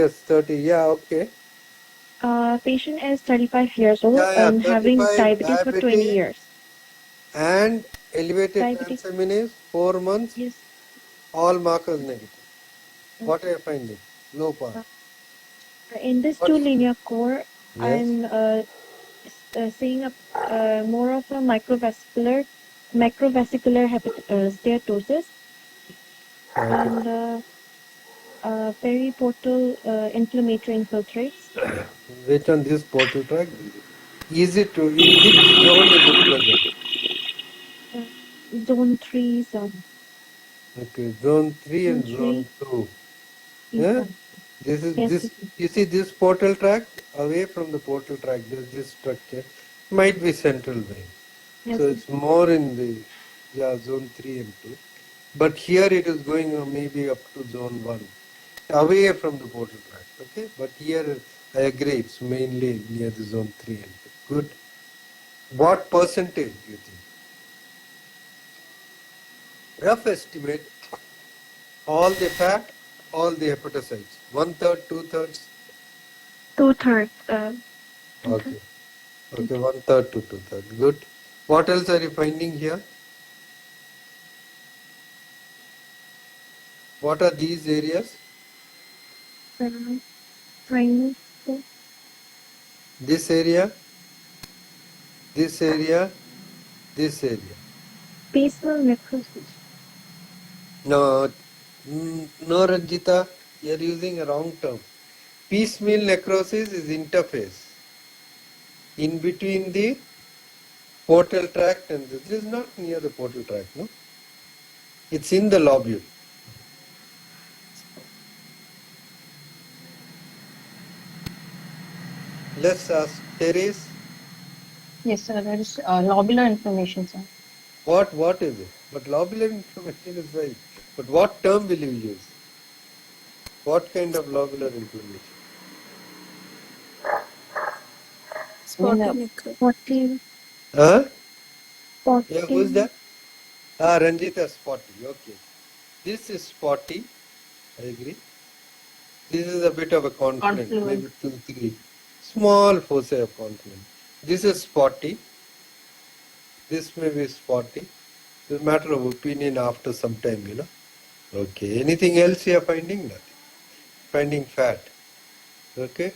Yes, 30. Yeah, okay. Patient is 35 years old Yeah, and having 35, diabetes for 20 diabetic, years. and elevated Diabetic, transaminase, 4 months, yes. all markers negative. What are you finding? Low pass. In this What two is it? linear core, Yes. I'm seeing more of a macrovascular steatosis Okay. and periportal inflammatory infiltrates. Which on this portal track? Is it in which zone is it present? Zone 3, zone Okay, zone 3 and zone 3, 2. Yeah? zone. This is Yes, this. You see this portal tract away from the portal tract. There's this structure. Might be central vein. yes, So it's more in the zone 3 and 2. But here it is going maybe up to zone 1. Away from the portal tract. Okay? But here I agree it's mainly near the zone 3 and 2. Good. What percentage do you think? Rough estimate, all the fat, all the hepatocytes. 1/3, 2/3. 2/3. Okay. Okay, 1/3 to 2/3. Good. What else are you finding here? What are these areas? Training. This area, this area, this area. Basal necrosis. No, no, Ranjita, you are using a wrong term. Piecemeal necrosis is interface in between the portal tract and this is not near the portal tract, no? It's in the lobule. Let's ask Therese. Yes, sir. That is lobular inflammation, sir. What is it? But lobular inflammation is right. But what term will you use? What kind of lobular inflammation? Spotty. Huh? Spotty. Yeah, who's that? Ah, Ranjita spotty. Okay. This is spotty. I agree. This is a bit of a confluent, maybe 2, 3. Small foci of confluent. This is spotty. This may be spotty. It's a matter of opinion after some time, you know. Okay. Anything else you are finding? Nothing. Finding fat. Okay.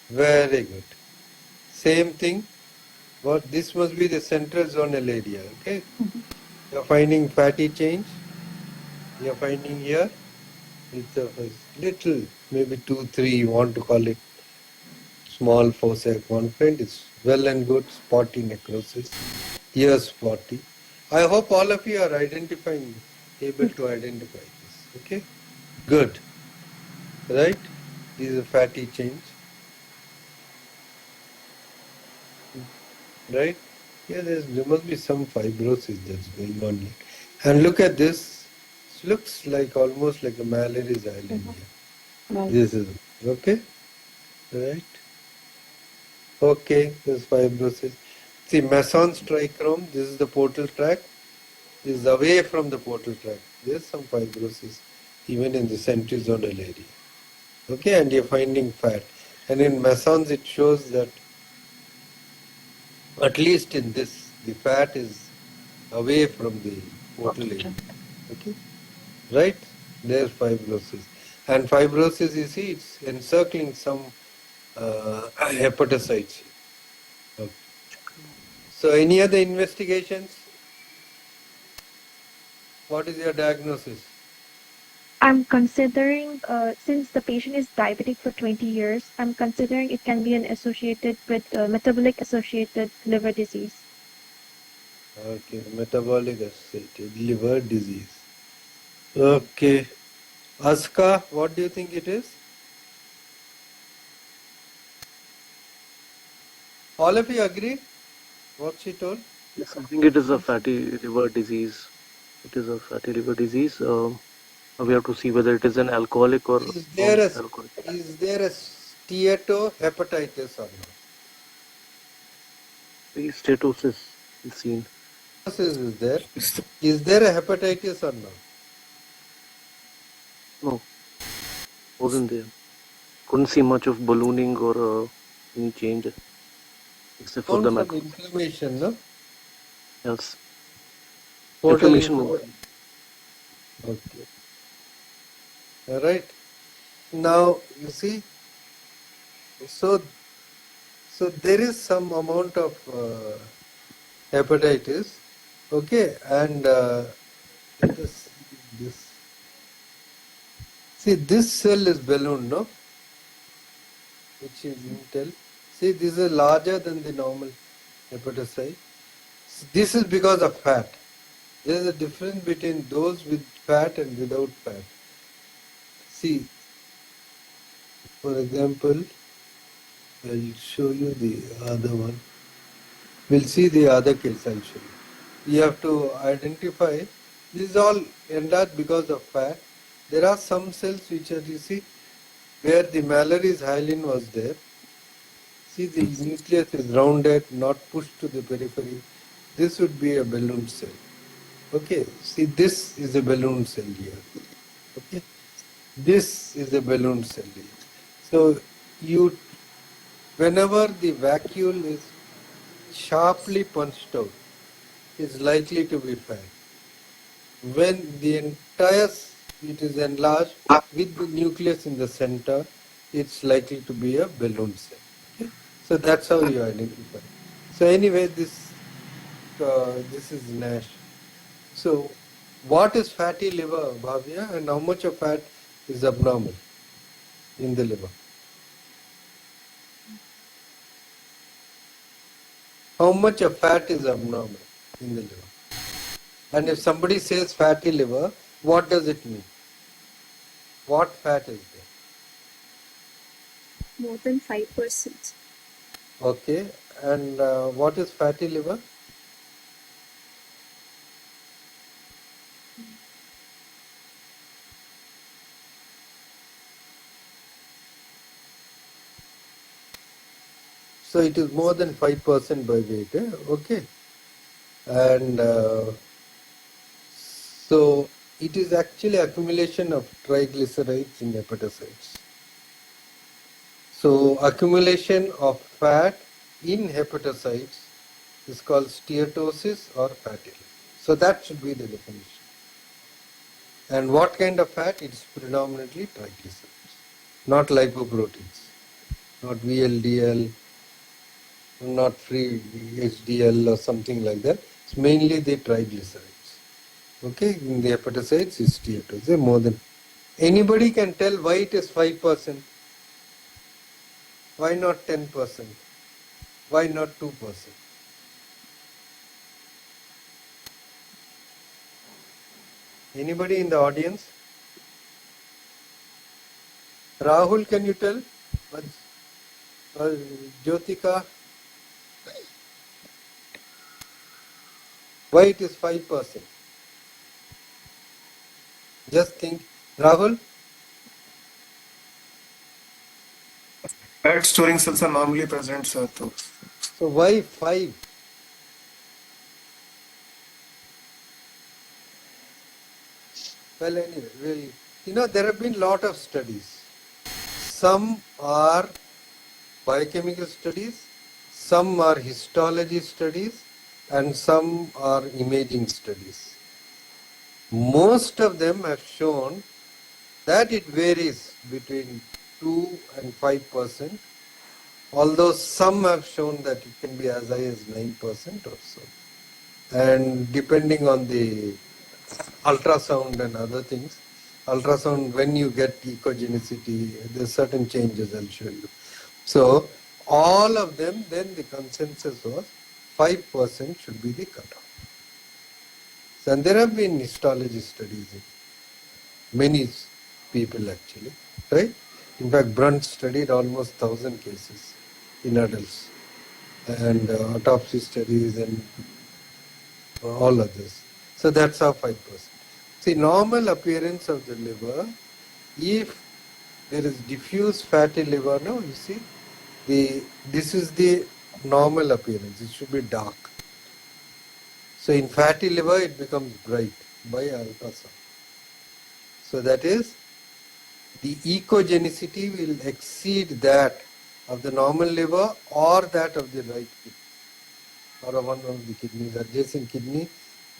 Very good. Same thing. What this must be the central zonal area. Okay. You are finding fatty change. You are finding here. It's a little, maybe 2, 3. You want to call it small foci confluent. It's well and good. Spotty necrosis. Here spotty. I hope all of you are identifying, able to identify this. Okay. Good. Right. This is a fatty change. Right? Yeah, there must be some fibrosis that's going on here. And look at this. It looks like almost like a Mallory's island here. Right. This is okay. Right? Okay, this fibrosis. See, Masson's trichrome, this is the portal tract. This is away from the portal tract. There's some fibrosis even in the centrizonal area. Okay, and you're finding fat. And in Masson's it shows that at least in this, the fat is away from the portal area. Okay, right? There's fibrosis. And fibrosis, you see, it's encircling some hepatocytes. Okay. So, any other investigations? What is your diagnosis? I'm considering, since the patient is diabetic for 20 years, I'm considering it can be associated with metabolic associated liver disease. Okay, metabolic associated liver disease. Okay. Aska, what do you think it is? All of you agree? What she told? Yes, I think it is a fatty liver disease. It is a fatty liver disease. We have to see whether it is an alcoholic or Is there a non-alcoholic. steatohepatitis or not? The steatosis is seen. Is there? Is there a hepatitis or not? No. wasn't there. Couldn't see much of ballooning or any change except for the Amount of macros. inflammation, no? Yes, Total inflammation was inflammation. Okay. All right. Now you see, so there is some amount of hepatitis. Okay, and let us see this. See, this cell is balloon, no? Which is intel. See, this is larger than the normal hepatocyte. This is because of fat. There is a difference between those with fat and without fat. See, for example, I'll show you the other one. We'll see the other case I'll show you. You have to identify. This is all enlarged because of fat. There are some cells which are, you see, where the Mallory's hyaline was there. See, the nucleus is rounded, not pushed to the periphery. This would be a balloon cell. Okay, see, this is a balloon cell here. Okay, this is a balloon cell here. So, whenever the vacuole is sharply punched out, is likely to be fat. When the it is enlarged with the nucleus in the center, it's likely to be a balloon cell. Okay? So that's how you identify. So anyway, this is NASH. So what is fatty liver, Bhavya, and how much of fat is abnormal in the liver? How much of fat is abnormal in the liver? And if somebody says fatty liver, what does it mean? What fat is there? More than 5%. Okay, and what is fatty liver? So it is more than 5% by weight, okay. And so it is actually accumulation of triglycerides in hepatocytes. So accumulation of fat in hepatocytes is called steatosis or fatty liver. So that should be the definition. And what kind of fat? It's predominantly triglycerides, not lipoproteins, not VLDL, not free HDL or something like that. It's mainly the triglycerides. Okay, in the hepatocytes is steatosis, more than. Anybody can tell why it is 5%? Why not 10%? Why not 2%? Anybody in the audience? Rahul, can you tell? Or Jyotika? Why it is 5%? Just think. Rahul? Fat storing cells are normally present, sir. So why 5? Well, anyway, there have been lot of studies. Some are biochemical studies, some are histology studies, and some are imaging studies. Most of them have shown that it varies between 2 and 5%, although some have shown that it can be as high as 9% or so. And depending on the ultrasound and other things, ultrasound, when you get ecogenicity, there's certain changes I'll show you. So all of them, then the consensus was 5% should be the cutoff. So, and there have been histology studies in many people actually, right? In fact, Brunt studied almost 1,000 cases in adults, and autopsy studies and all others. So that's how 5%. See, normal appearance of the liver, if there is diffuse fatty liver, now you see, this is the normal appearance. It should be dark. So in fatty liver, it becomes bright by ultrasound. So that is the echogenicity will exceed that of the normal liver or that of the right kidney or one of the kidneys, adjacent kidney,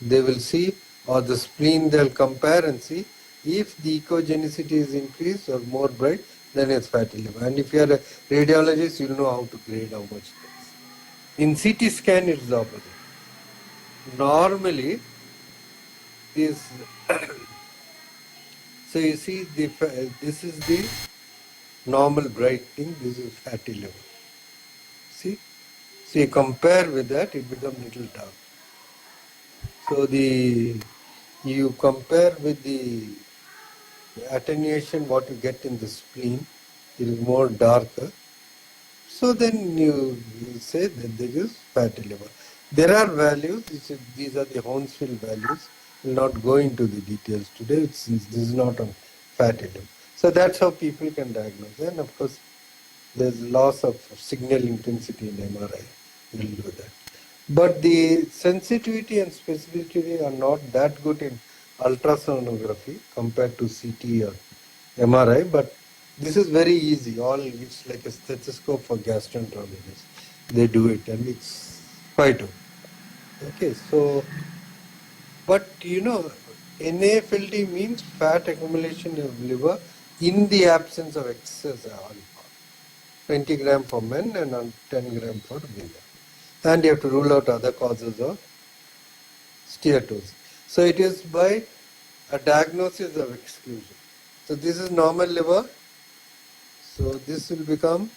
they will see, or the spleen, they'll compare and see if the echogenicity is increased or more bright, then it's fatty liver. And if you are a radiologist, you'll know how to grade how much it is. In CT scan, it's the opposite. Normally, this, so you see, this is the normal bright thing, this is fatty liver. See? So you compare with that, it becomes little dark. So you compare with the attenuation what you get in the spleen, it is more darker. So then you say that there is fatty liver. There are values, these are the Hounsfield values. We'll not go into the details today, this is not on fatty liver. So that's how people can diagnose. And of course, there's loss of signal intensity in MRI. We'll do that. But the sensitivity and specificity are not that good in ultrasonography compared to CT or MRI, but this is very easy. It's like a stethoscope for gastroenterologists. They do it and it's quite okay. Okay, so, but NAFLD means fat accumulation of liver in the absence of excess alcohol. 20 gram for men and 10 gram for women. And you have to rule out other causes of steatosis. So it is by a diagnosis of exclusion. So this is normal liver. So this will become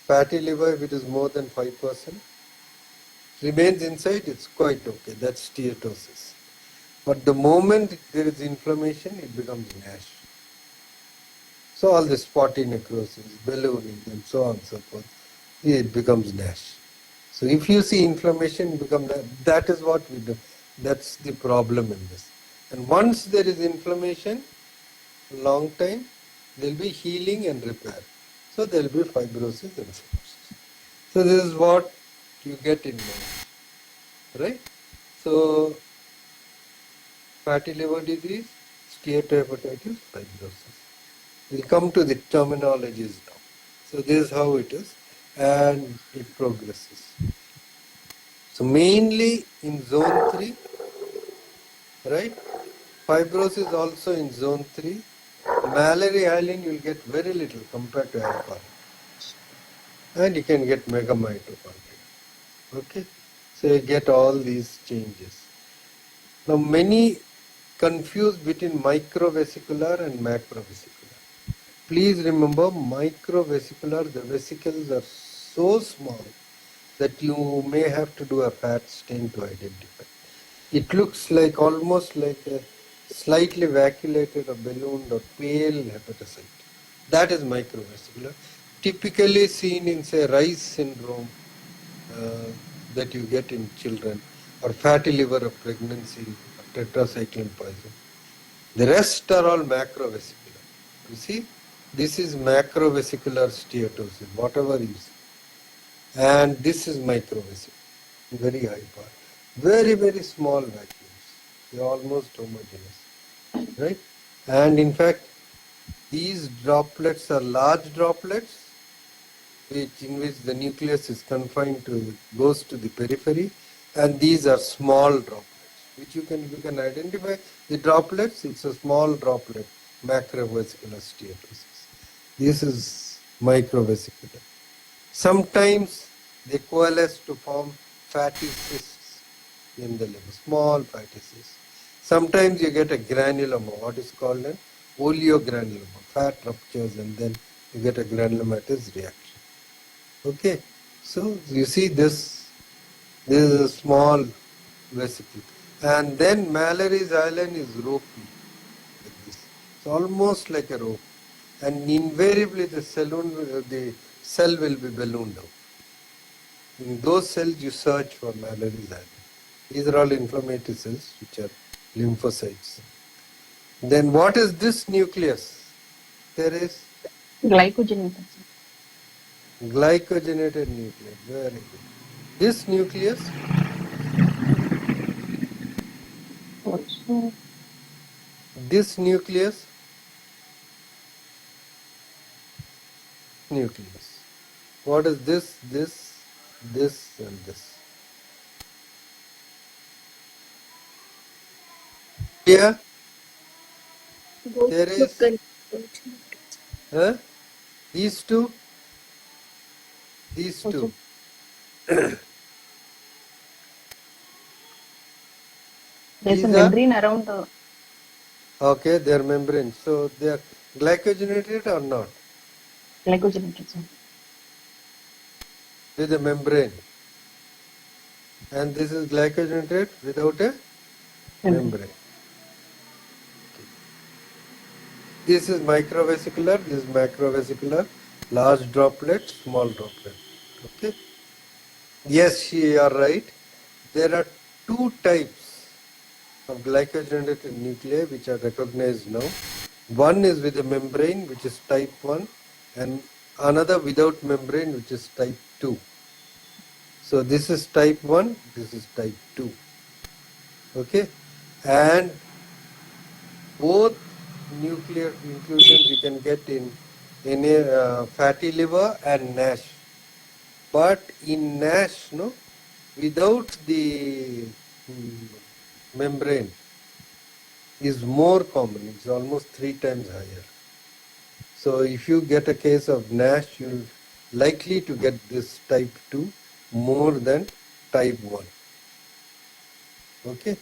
fatty liver if it is more than 5%. Remains inside, it's quite okay. That's steatosis. But the moment there is inflammation, it becomes NASH. So all the spotty necrosis, ballooning, and so on and so forth, it becomes NASH. So if you see inflammation become that is what we do. That's the problem in this. And once there is inflammation, long time, there will be healing and repair. So there will be fibrosis and cirrhosis. So this is what you get in NASH, right? So fatty liver disease, steatohepatitis, fibrosis. We'll come to the terminologies now. So this is how it is, and it progresses. So mainly in zone 3, right? Fibrosis also in zone 3. Malary island you will get very little compared to alcohol. And you can get megamitochondria. Okay? So you get all these changes. Now many confuse between microvesicular and macrovesicular. Please remember microvesicular, the vesicles are so small that you may have to do a PAT stain to identify. It looks like almost like a slightly vacuolated or ballooned or pale hepatocyte. That is microvesicular. Typically seen in say Rice syndrome that you get in children, or fatty liver of pregnancy, or tetracycline poison. The rest are all macrovesicular. You see, this is macrovesicular steatosis, whatever you see. And this is microvesicular, very high power. Very, very small vacuums. They are almost homogeneous, right? And in fact, these droplets are large droplets, in which the nucleus is confined to, goes to the periphery, and these are small droplets, which you can identify the droplets. It's a small droplet, macrovesicular steatosis. This is microvesicular. Sometimes they coalesce to form fatty cysts in the liver, small fatty cysts. Sometimes you get a granuloma, what is called an oleogranuloma, fat ruptures, and then you get a granulomatous reaction. Okay, so you see this is a small vesicle. And then Mallory's island is ropey, like this. It's almost like a rope. And invariably the cell will be ballooned out. In those cells you search for Mallory's island. These are all inflammatory cells which are lymphocytes. Then what is this nucleus? There is Glycogenated. glycogenated nucleus. Very good. This nucleus, Also, this nucleus nucleus. What is this, this, and this? Here, there is these two, these two. There's a These are, membrane around the. okay, they are membranes. So they are glycogenoted or not? Glycogenoted, sir. With a membrane. And this is glycogenoted without a membrane. This is microvesicular, this is macrovesicular, large droplet, small droplet. Okay. Yes, you are right. There are two types of glycogenoted nuclei which are recognized now. One is with a membrane, which is type 1, and another without membrane, which is type 2. So this is type 1, this is type 2. Okay. And both nuclear inclusions you can get in a fatty liver and NASH. But in NASH, no, without the membrane is more common. It's almost 3 times higher. So if you get a case of NASH, you're likely to get this type 2 more than type 1. Okay.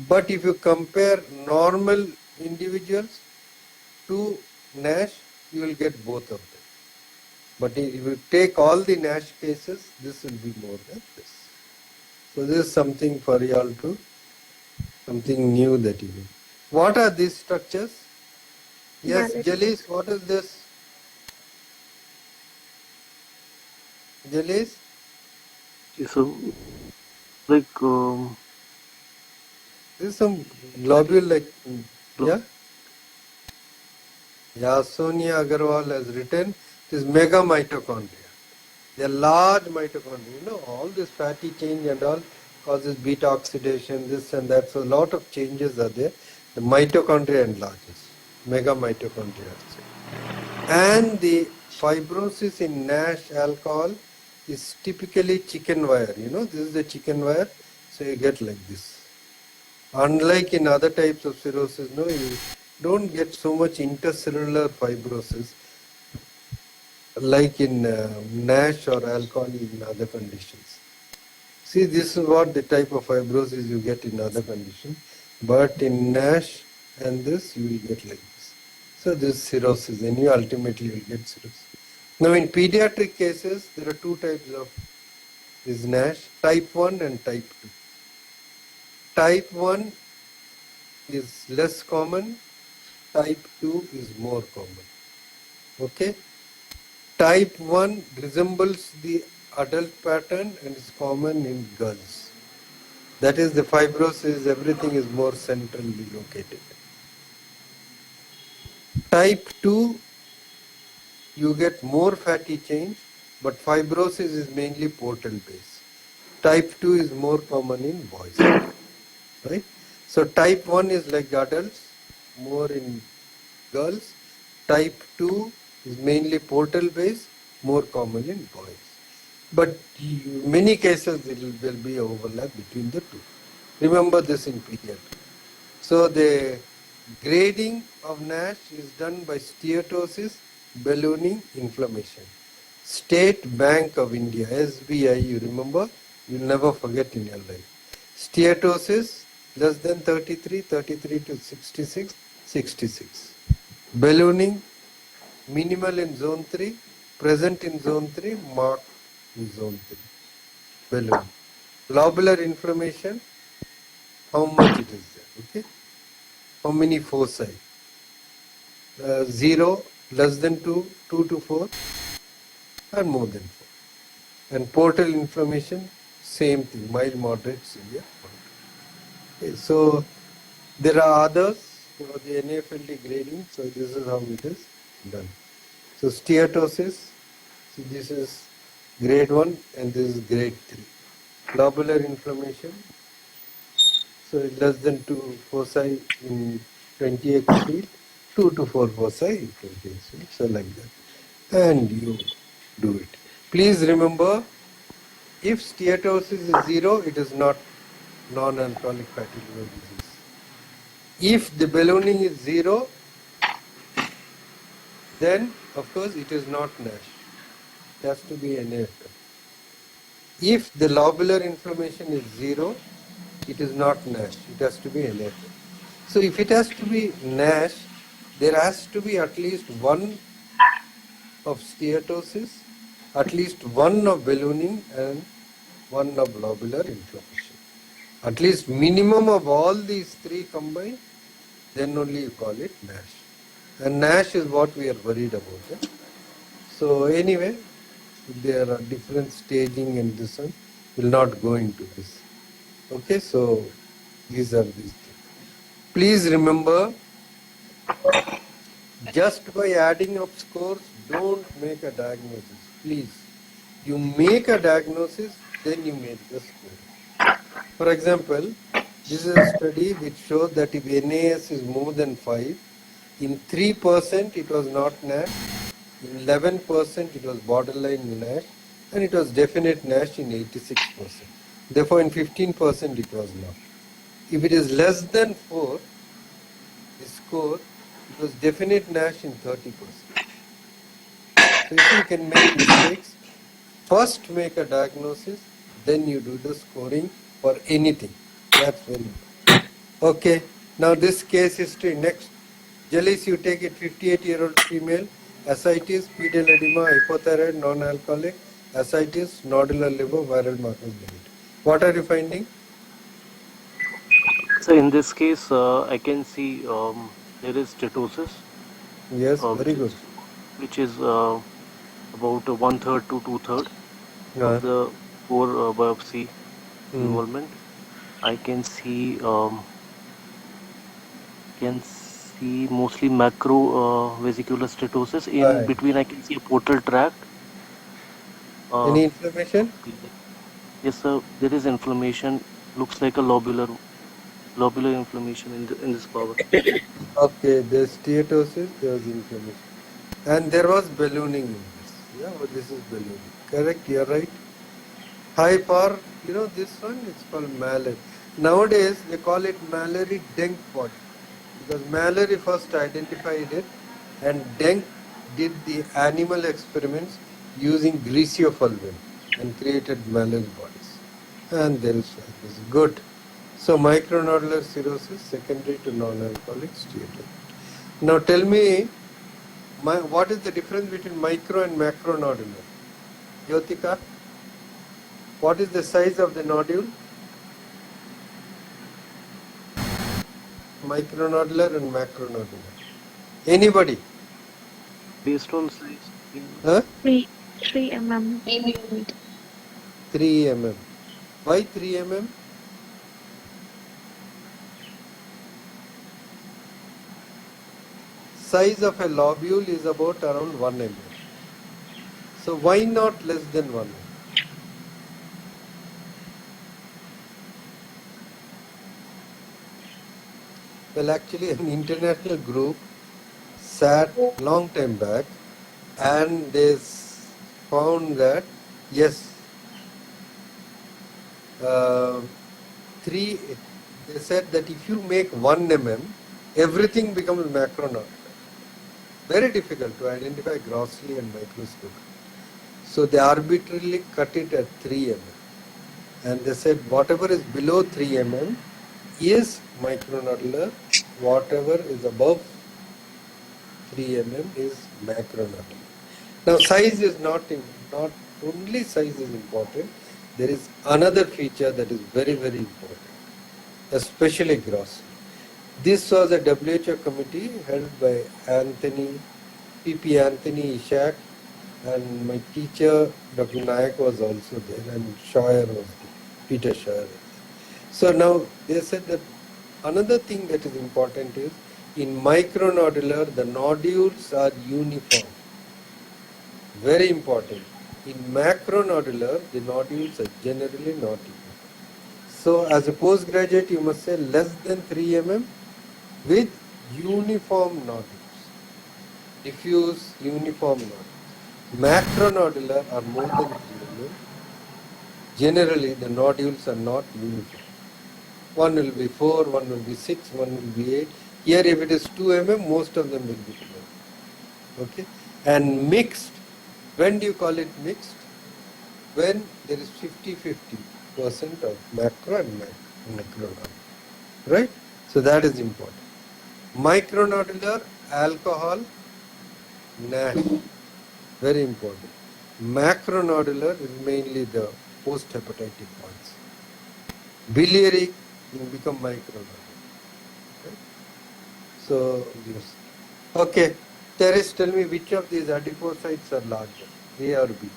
But if you compare normal individuals to NASH, you will get both of them. But if you take all the NASH cases, this will be more than this. So this is something for you all to, something new that you know. What are these structures? Yes, Jalis, what is this? Jalis? So, like, This is some globule like, yeah? Yeah, Sonia Agarwal has written, it is mega mitochondria. They are large mitochondria. You know, all this fatty change and all causes beta oxidation, this and that. So a lot of changes are there. The mitochondria enlarges, mega mitochondria. And the fibrosis in NASH alcohol is typically chicken wire. You know, this is the chicken wire. So you get like this. Unlike in other types of cirrhosis, no, you don't get so much intercellular fibrosis like in NASH or alcohol in other conditions. See, this is what the type of fibrosis you get in other conditions, but in NASH and this you will get like this. So this is cirrhosis, and you ultimately will get cirrhosis. Now in pediatric cases, there are two types of this NASH, type 1 and type 2. Type 1 is less common, type 2 is more common. Okay? Type 1 resembles the adult pattern and is common in girls. That is, the fibrosis, everything is more centrally located. Type 2, you get more fatty change, but fibrosis is mainly portal based. Type 2 is more common in boys. Right? So type 1 is like adults, more in girls. Type 2 is mainly portal based, more common in boys. But in many cases there will be overlap between the two. Remember this in pediatrics. So the grading of NASH is done by steatosis, ballooning, inflammation. State Bank of India, SBI, you remember? You'll never forget in your life. Steatosis less than 33, 33 to 66, 66. Ballooning minimal in zone 3, present in zone 3, marked in zone 3. Balloon. Lobular inflammation, how much it is there, okay? How many foci? 0, less than 2, 2 to 4, and more than 4. And portal inflammation, same thing, mild, moderate, severe. Okay, so there are others for the NAFLD grading, so this is how it is done. So steatosis, so this is grade 1 and this is grade 3. Lobular inflammation, so less than 2 foci in 20x field, 2 to 4 foci in 20x field, so like that. and you do it. Please remember, if steatosis is 0, it is not non-alcoholic fatty liver disease. If the ballooning is 0, then of course it is not NASH. It has to be NAFM. If the lobular inflammation is 0, it is not NASH. It has to be NAFM. So if it has to be NASH, there has to be at least one of steatosis, at least one of ballooning, and one of lobular inflammation. At least minimum of all these three combined, then only you call it NASH. And NASH is what we are worried about. Eh? So anyway, there are different staging and this one. Will not go into this. Okay, so these are these things. Please remember, just by adding up scores, don't make a diagnosis. Please. You make a diagnosis, then you make the score. For example, this is a study which shows that if NAS is more than 5, in 3% it was not NASH, in 11% it was borderline NASH, and it was definite NASH in 86%. Therefore, in 15% it was not. If it is less than 4, the score, it was definite NASH in 30%. So if you can make mistakes, first make a diagnosis, then you do the scoring for anything. That's very important. Okay, now this case history. Next, Jalis, you take it, 58-year-old female, ascites, pedal edema, hypothyroid, non-alcoholic, ascites, nodular liver, viral markers negative. What are you finding? So in this case, I can see there is steatosis. Yes, very good. Which is about 1/3 to 2/3 of the core biopsy involvement. I can see mostly macro vesicular steatosis. In between, I can see a portal tract. Any inflammation? Yes, sir. There is inflammation. Looks like a lobular inflammation in this power. Okay, there's steatosis, there's inflammation. And there was ballooning in this. Yeah, but this is ballooning. Correct, you're right. High power, you know this one, it's called Mallory. Nowadays, they call it Mallory-Denk body. Because Mallory first identified it, and Denk did the animal experiments using Griseofulvin and created Mallory bodies. And there is good. So micronodular cirrhosis secondary to non-alcoholic steatosis. Now tell me, what is the difference between micro and macronodular? Jyotika, what is the size of the nodule? Micronodular and macronodular. Anybody? Based on size. Huh? 3 mm. 3 mm. Why 3 mm? Size of a lobule is about around 1 mm. So why not less than 1 mm? Well, actually, an international group sat long time back, and they found that yes, they said that if you make 1 mm, everything becomes macronodular. Very difficult to identify grossly and microscopically. So they arbitrarily cut it at 3 mm. And they said whatever is below 3 mm is micronodular, whatever is above 3 mm is macronodular. Now size is not only size is important, there is another feature that is very, very important, especially gross. This was a WHO committee held by P.P. Anthony Ishak, and my teacher, Dr. Nayak, was also there, and Scheuer was there, Peter Scheuer. So now they said that another thing that is important is in micronodular, the nodules are uniform. Very important. In macronodular, the nodules are generally not uniform. So as a postgraduate, you must say less than 3 mm with uniform nodules. Diffuse uniform nodules. Macronodular are more than 3 mm. Generally, the nodules are not uniform. One will be 4, one will be 6, one will be 8. Here, if it is 2 mm, most of them will be 2 mm. Okay? And mixed, when do you call it mixed? When there is 50-50% of macro and macronodular. Right? So that is important. Micronodular, alcohol, NASH. Very important. Macronodular is mainly the post-hepatic ones. Biliary will become micronodular. Right? So, yes. Okay. Teres, tell me which of these adipocytes are larger, A or B?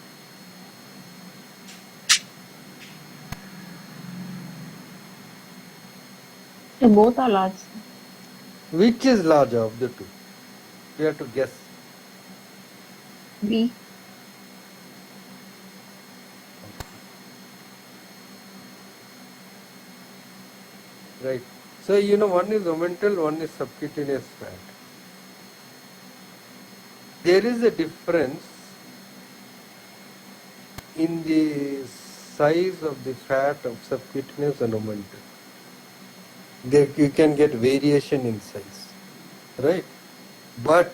So both are large. Which is larger of the two? You have to guess. B. Right. So, you know, one is omental, one is subcutaneous fat. There is a difference in the size of the fat of subcutaneous and omental. You can get variation in size, right? But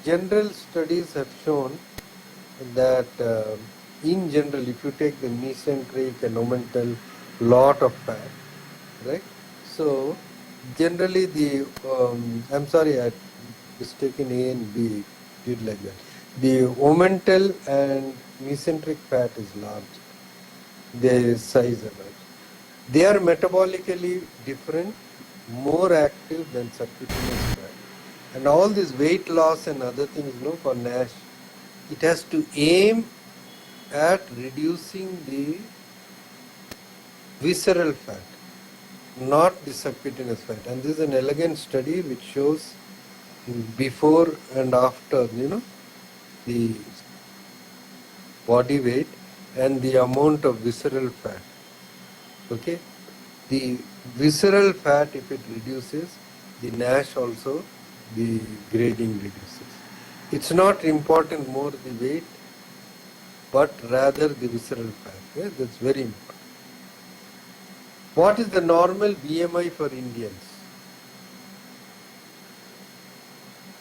general studies have shown that in general, if you take the mesenteric and omental, lot of fat, right? So generally I'm sorry, I mistaken A and B, did like that. The omental and mesenteric fat is large. Their size are large. They are metabolically different, more active than subcutaneous fat. And all this weight loss and other things, for NASH, it has to aim at reducing the visceral fat, not the subcutaneous fat. And this is an elegant study which shows before and after, the body weight and the amount of visceral fat. Okay? The visceral fat, if it reduces, the NASH also, the grading reduces. It's not important more the weight, but rather the visceral fat. Yeah? That's very important. What is the normal BMI for Indians?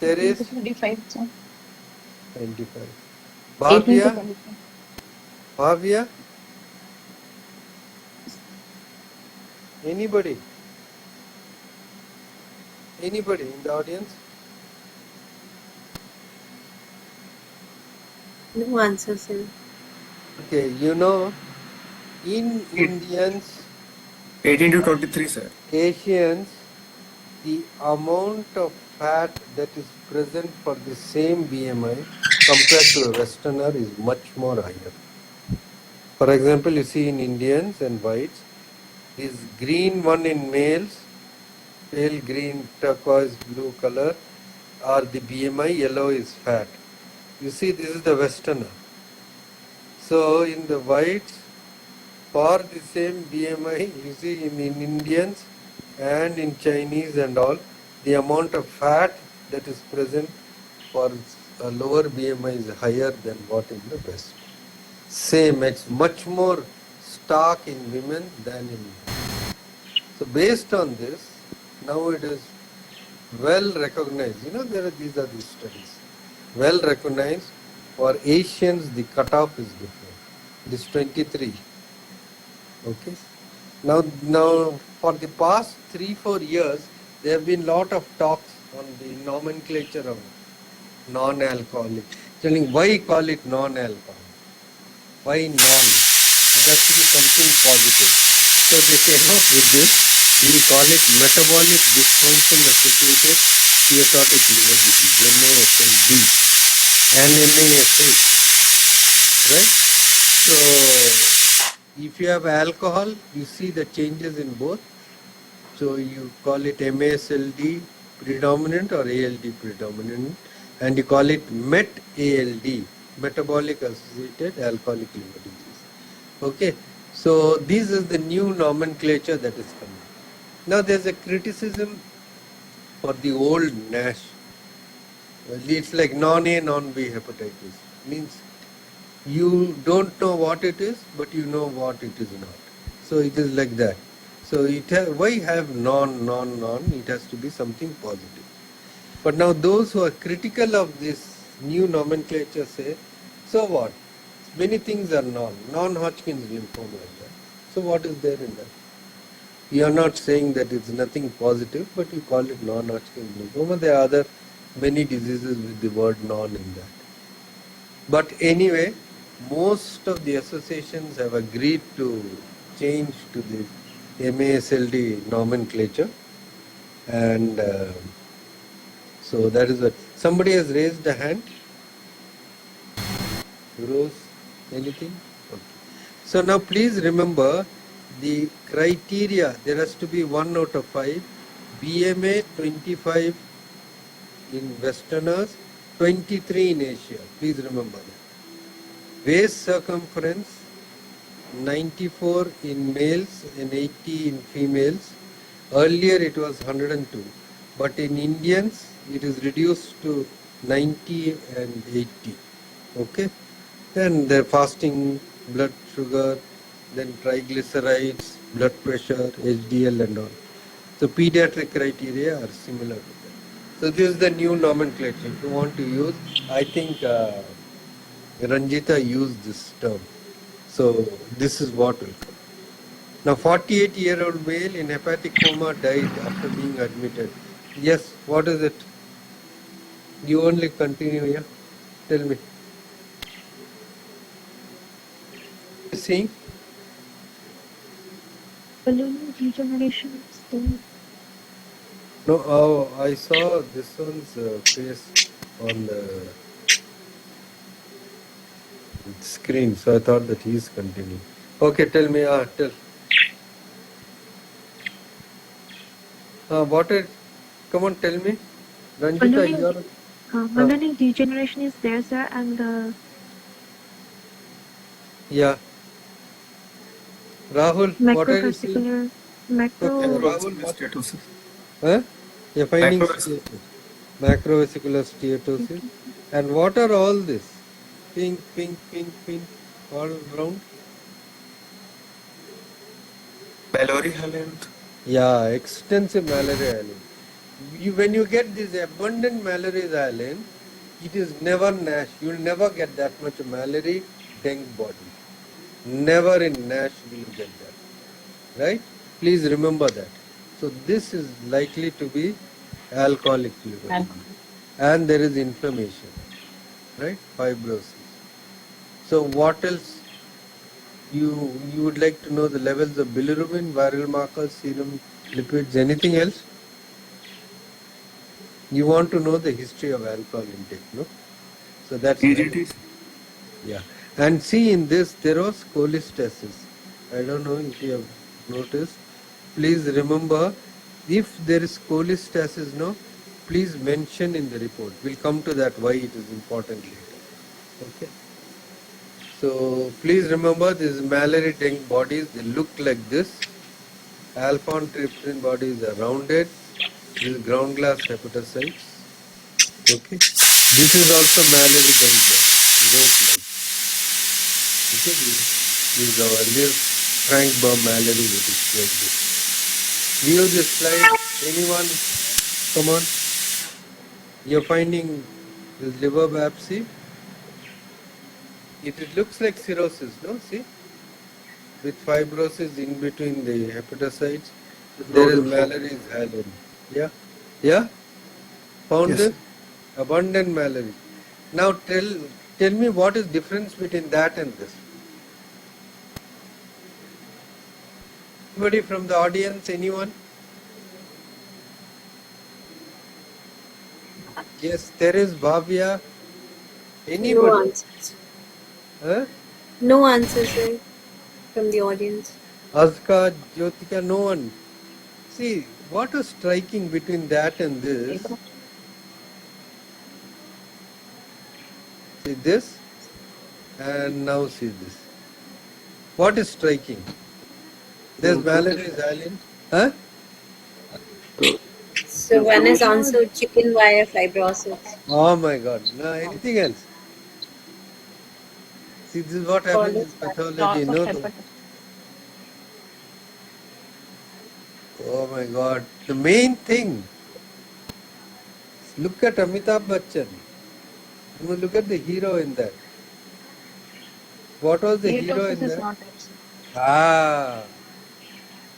There is 25. So 25. 18 to Bhavya? 25. Bhavya? Anybody? Anybody in the audience? No answer, sir. Okay, in Indians, 18 to 23, sir. Asians, the amount of fat that is present for the same BMI compared to a Westerner is much more higher. For example, you see in Indians and whites, this green one in males, pale green, turquoise, blue color, are the BMI, yellow is fat. You see, this is the Westerner. So, in the whites, for the same BMI, you see in Indians and in Chinese and all, the amount of fat that is present for a lower BMI is higher than what in the West. Same, it's much more stark in women than in men. So based on this, now it is well recognized. These are the studies. Well recognized. For Asians, the cutoff is different. It is 23. Okay. Now, for the past 3-4 years, there have been lot of talks on the nomenclature of non-alcoholic. Telling why call it non-alcoholic? Why non? It has to be something positive. So they came up with this. We call it metabolic dysfunction associated steatotic liver disease, MASLD, and NASH. Right? So if you have alcohol, you see the changes in both. So you call it MASLD predominant or ALD predominant, and you call it MET-ALD, metabolic associated alcoholic liver disease. Okay, so this is the new nomenclature that is coming. Now there's a criticism for the old NASH. Well, it's like non-A, non-B hepatitis. Means you don't know what it is, but you know what it is not. So it is like that. So why have non? It has to be something positive. But now those who are critical of this new nomenclature say, so what? Many things are non-Hodgkin's lymphoma. Is that. So what is there in that? You are not saying that it's nothing positive, but you call it non-Hodgkin's lymphoma. There are other many diseases with the word non in that. But anyway, most of the associations have agreed to change to the MASLD nomenclature, and so that is what. Somebody has raised a hand. Rose, anything? Okay. So now please remember the criteria. There has to be 1 out of 5. BMA 25 in Westerners, 23 in Asia. Please remember that. Waist circumference 94 in males and 80 in females. Earlier it was 102, but in Indians it is reduced to 90 and 80. Okay. Then the fasting, blood sugar, then triglycerides, blood pressure, HDL and all. So pediatric criteria are similar to that. So this is the new nomenclature. If you want to use, I think Ranjita used this term. So this is what will come. Now 48-year-old male in hepatic coma died after being admitted. Yes, what is it? You only continue here. Tell me. See? Balloon degeneration stain. No, oh, I saw this one's face on the screen, so I thought that he's continuing. Okay, tell me, tell. What is, come on, tell me. Ranjita, Ballooning degeneration is there, sir, and yeah. Rahul, what are you seeing? Macrovascular steatosis. Huh? You're finding Macrovascular. macrovascular steatosis. And what are all this? Pink, all around? Mallory Haaland. Yeah, extensive Mallory Island. When you get this abundant Mallory Island, it is never NASH. You will never get that much Mallory dengue body. Never in NASH will you get that. Right? Please remember that. So this is likely to be alcoholic liver. And there is inflammation. Right? Fibrosis. So what else? You would like to know the levels of bilirubin, viral markers, serum lipids, anything else? You want to know the history of alcohol intake, no? So that's EGTs. yeah. And see, in this there was cholestasis. I don't know if you have noticed. Please remember, if there is cholestasis, no, please mention in the report. We'll come to that why it is important later. Okay. So please remember, these Mallory dengue bodies, they look like this. Alpha-trypsin bodies are rounded. This is ground glass hepatocytes. Okay. This is also Mallory dengue body. Rope-like. Okay. This is our live Frank Baum Mallory that is like this. View this slide. Anyone? Come on. You're finding this liver biopsy. It looks like cirrhosis, no? See? With fibrosis in between the hepatocytes. There is Mallory's Island. Yeah? Yeah? Found Yes. this? Abundant Mallory. Now tell me what is difference between that and this. Anybody from the audience? Anyone? Yes, there is Bhavya. Anybody? No answers. Huh? No answers, sir, from the audience. Azka, Jyotika, no one. See, what is striking between that and this? See this, and now see this. What is striking? There's Mallory's Island. Huh? So one is answered chicken wire fibrosis. Oh my God. No, anything else? See, this is what happens in pathology. Loss of No, hepatitis. oh my God. The main thing, look at Amitabh Bachchan. You look at the hero in that. What was the hero Steatosis in is that? not absent. Ah,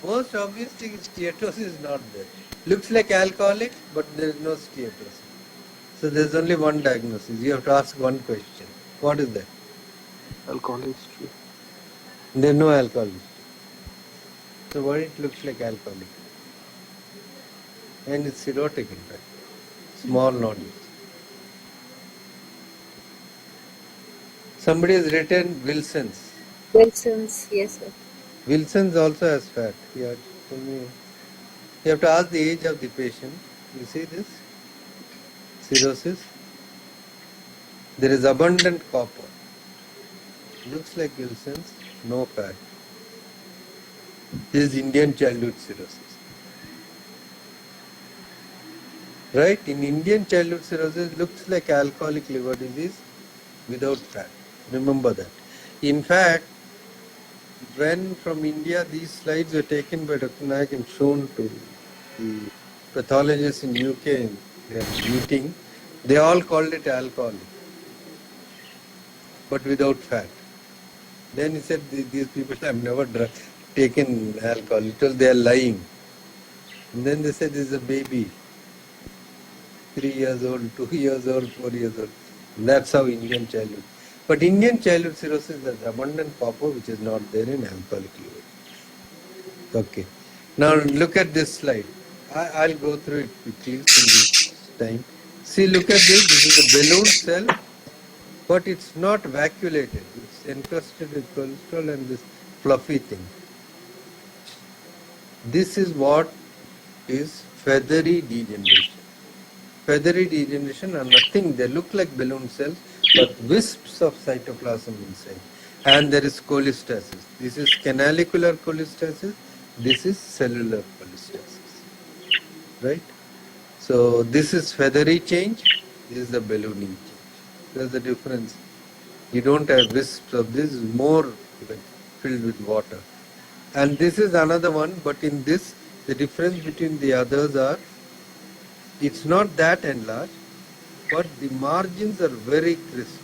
most obvious thing is steatosis is not there. Looks like alcoholic, but there is no steatosis. So there is only one diagnosis. You have to ask one question. What is that? Alcohol history. There is no alcohol history. So why it looks like alcoholic? And it's cirrhotic in fact. Small nodules. Somebody has written Wilson's. Wilson's, yes, sir. Wilson's also has fat. You have to ask the age of the patient. You see this? Cirrhosis. There is abundant copper. Looks like Wilson's, no fat. This is Indian childhood cirrhosis. Right? In Indian childhood cirrhosis, looks like alcoholic liver disease without fat. Remember that. In fact, when from India these slides were taken by Dr. Nayak and shown to the pathologists in UK in their meeting, they all called it alcoholic, but without fat. Then he said, these people have never taken alcohol. It was they are lying. And then they said, this is a baby, 3 years old, 2 years old, 4 years old. And that's how Indian childhood. But Indian childhood cirrhosis, there's abundant copper which is not there in alcoholic liver. Okay. Now look at this slide. I'll go through it quickly in this time. See, look at this. This is a balloon cell, but it's not vacuolated. It's encrusted with cholesterol and this fluffy thing. This is what is feathery degeneration. Feathery degeneration are nothing. They look like balloon cells, but wisps of cytoplasm inside. And there is cholestasis. This is canalicular cholestasis. This is cellular cholestasis. Right? So this is feathery change. This is the ballooning change. There's the difference. You don't have wisps of this, is more like filled with water. And this is another one, but in this, the difference between the others are, it's not that enlarged, but the margins are very crisp.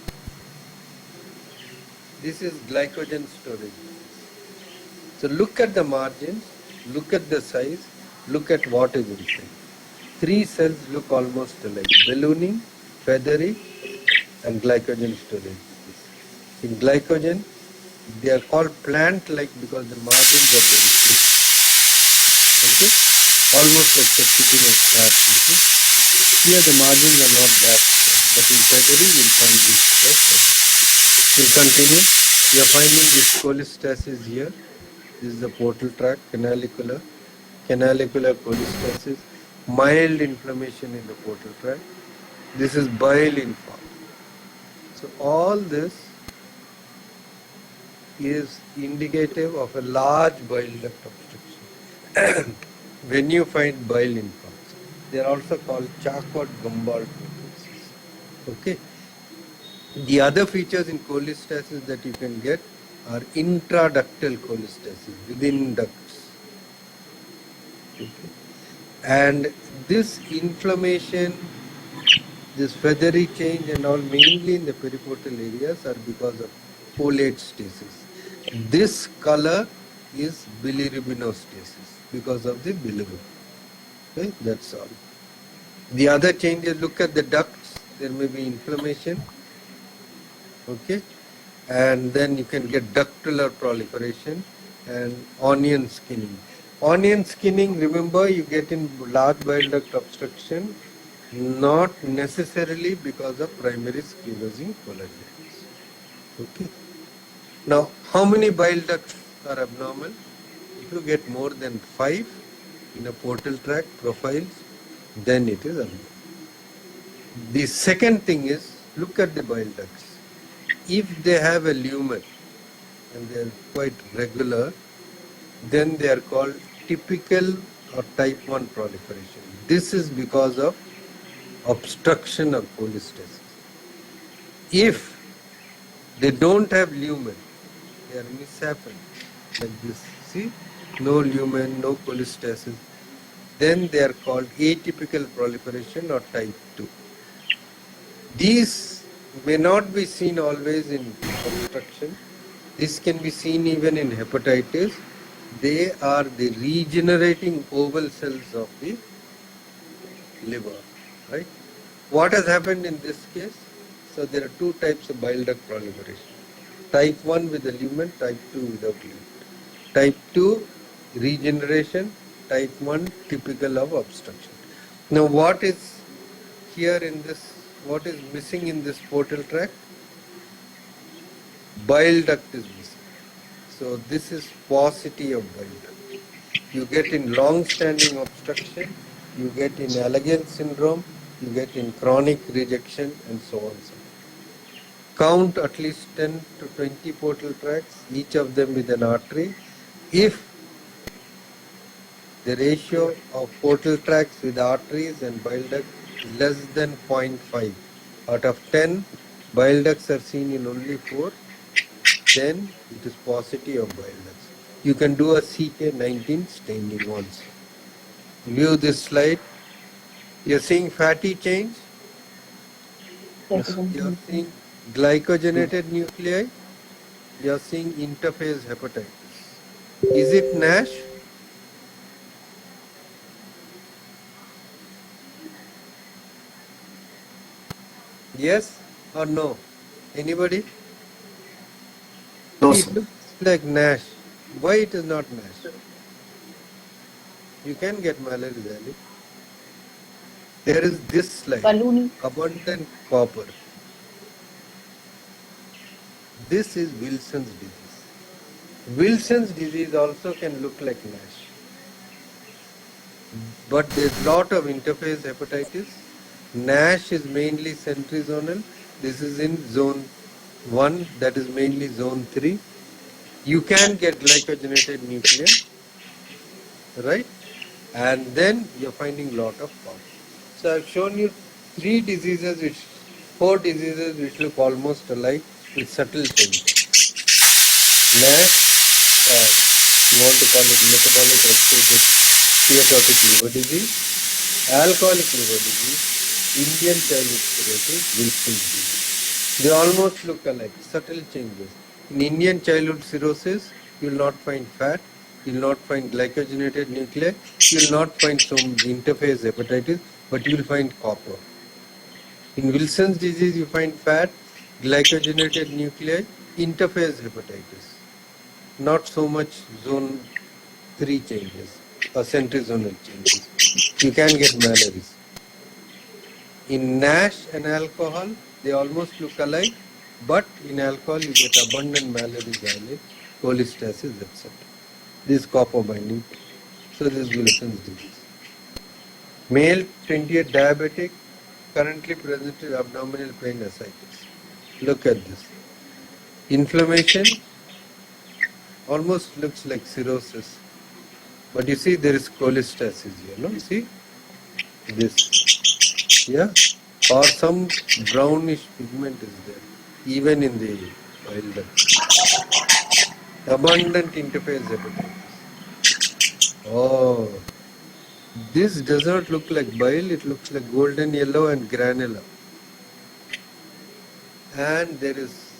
This is glycogen storage. So look at the margins, look at the size, look at what is inside. 3 cells look almost alike: ballooning, feathery, and glycogen storage. In glycogen, they are called plant-like because the margins are very thick. Okay? Almost like substituting fat. Here the margins are not that thick, but in feathery we'll find this. We'll continue. We are finding this cholestasis here. This is the portal tract, canalicular cholestasis, mild inflammation in the portal tract. This is bile in form. So all this is indicative of a large bile duct obstruction. When you find bile in forms, they are also called Charcot-Gumbalt necrosis. Okay. The other features in cholestasis that you can get are intraductal cholestasis, within ducts. Okay. And this inflammation, this feathery change and all, mainly in the periportal areas, are because of folate stasis. This color is bilirubinostasis because of the bilirubin. Okay, that's all. The other changes, look at the ducts, there may be inflammation. Okay, and then you can get ductular proliferation and onion skinning. Onion skinning, remember, you get in large bile duct obstruction, not necessarily because of primary sclerosing cholangitis. Okay. Now, how many bile ducts are abnormal? If you get more than 5 in a portal tract profiles, then it is abnormal. The second thing is, look at the bile ducts. If they have a lumen and they are quite regular, then they are called typical or type 1 proliferation. This is because of obstruction of cholestasis. If They don't have lumen. They are misshapen like this. See? No lumen, no cholestasis. Then they are called atypical proliferation or type 2. These may not be seen always in obstruction. This can be seen even in hepatitis. They are the regenerating oval cells of the liver, right? What has happened in this case? So there are two types of bile duct proliferation. Type 1 with the lumen, type 2 without lumen. Type 2 regeneration, type 1 typical of obstruction. Now what is here in this, what is missing in this portal tract? Bile duct is missing. So this is paucity of bile duct. You get in long-standing obstruction, you get in Allergan syndrome, you get in chronic rejection, and so on. Count at least 10 to 20 portal tracts, each of them with an artery. If the ratio of portal tracts with arteries and bile duct is less than 0.5, out of 10, bile ducts are seen in only 4, then it is paucity of bile ducts. You can do a CK19 staining also. View this slide. You are seeing fatty change. Yes. You are seeing glycogenated nuclei. You are seeing interphase hepatitis. Is it NASH? Yes or no? Anybody? No, See, sir. it looks like NASH. Why it is not NASH? You can get malarial. There is this slide. Ballooning. Abundant copper. This is Wilson's disease. Wilson's disease also can look like NASH. But there's lot of interphase hepatitis. NASH is mainly centrizonal. This is in zone 1, that is mainly zone 3. You can get glycogenated nuclei, right? And then you're finding lot of copper. So I've shown you 4 diseases which look almost alike with subtle changes. NASH, or you want to call it metabolic activated steatotic liver disease, alcoholic liver disease, Indian childhood cirrhosis, Wilson's disease. They almost look alike, subtle changes. In Indian childhood cirrhosis, you will not find fat, you will not find glycogenated nuclei, you will not find some interphase hepatitis, but you will find copper. In Wilson's disease, you find fat, glycogenated nuclei, interphase hepatitis. Not so much zone 3 changes or centrizonal changes. You can get malaries. In NASH and alcohol, they almost look alike, but in alcohol you get abundant malaries, cholestasis, etc. This is copper binding. So this is Wilson's disease. Male 28 diabetic, currently presented abdominal pain, ascites. Look at this. Inflammation almost looks like cirrhosis. But you see there is cholestasis here, no? See? This. Yeah? Or some brownish pigment is there, even in the bile duct. Abundant interphase hepatitis. Oh, this does not look like bile, it looks like golden yellow and granular. And there is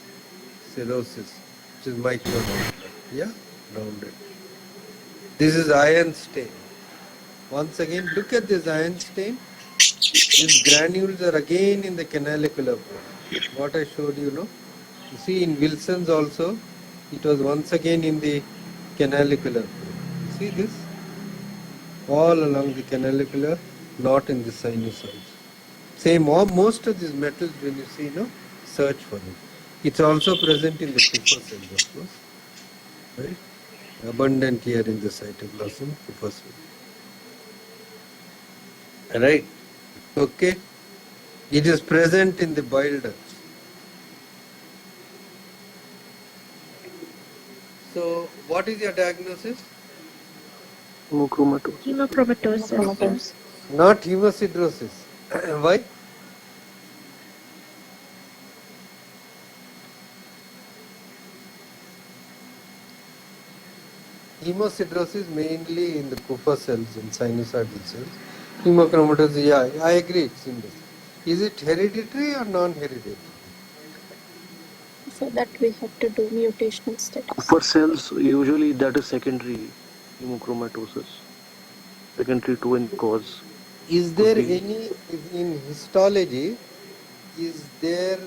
cirrhosis, which is micronodular. Yeah, rounded. This is iron stain. Once again, look at this iron stain. These granules are again in the canalicular bone. What I showed you, no? You see in Wilson's also, it was once again in the canalicular bone. See this? All along the canalicular, not in the sinusoids. Same, most of these metals when you see, no, search for them. It's also present in the Kupffer cells, of course. Right? Abundant here in the cytoplasm, Kupffer cell. Right? Okay? It is present in the bile ducts. So, what is your diagnosis? Hemochromatosis. Hemochromatosis. Not hemosiderosis. Why? Hemosidrosis mainly in the Kupffer cells and sinusoidal cells. Hemochromatosis, yeah, I agree, it's in this. Is it hereditary or non-hereditary? For that, we have to do mutational studies. Kupffer cells, usually that is secondary hemochromatosis, secondary to any cause. Is Could there be any, in histology, is there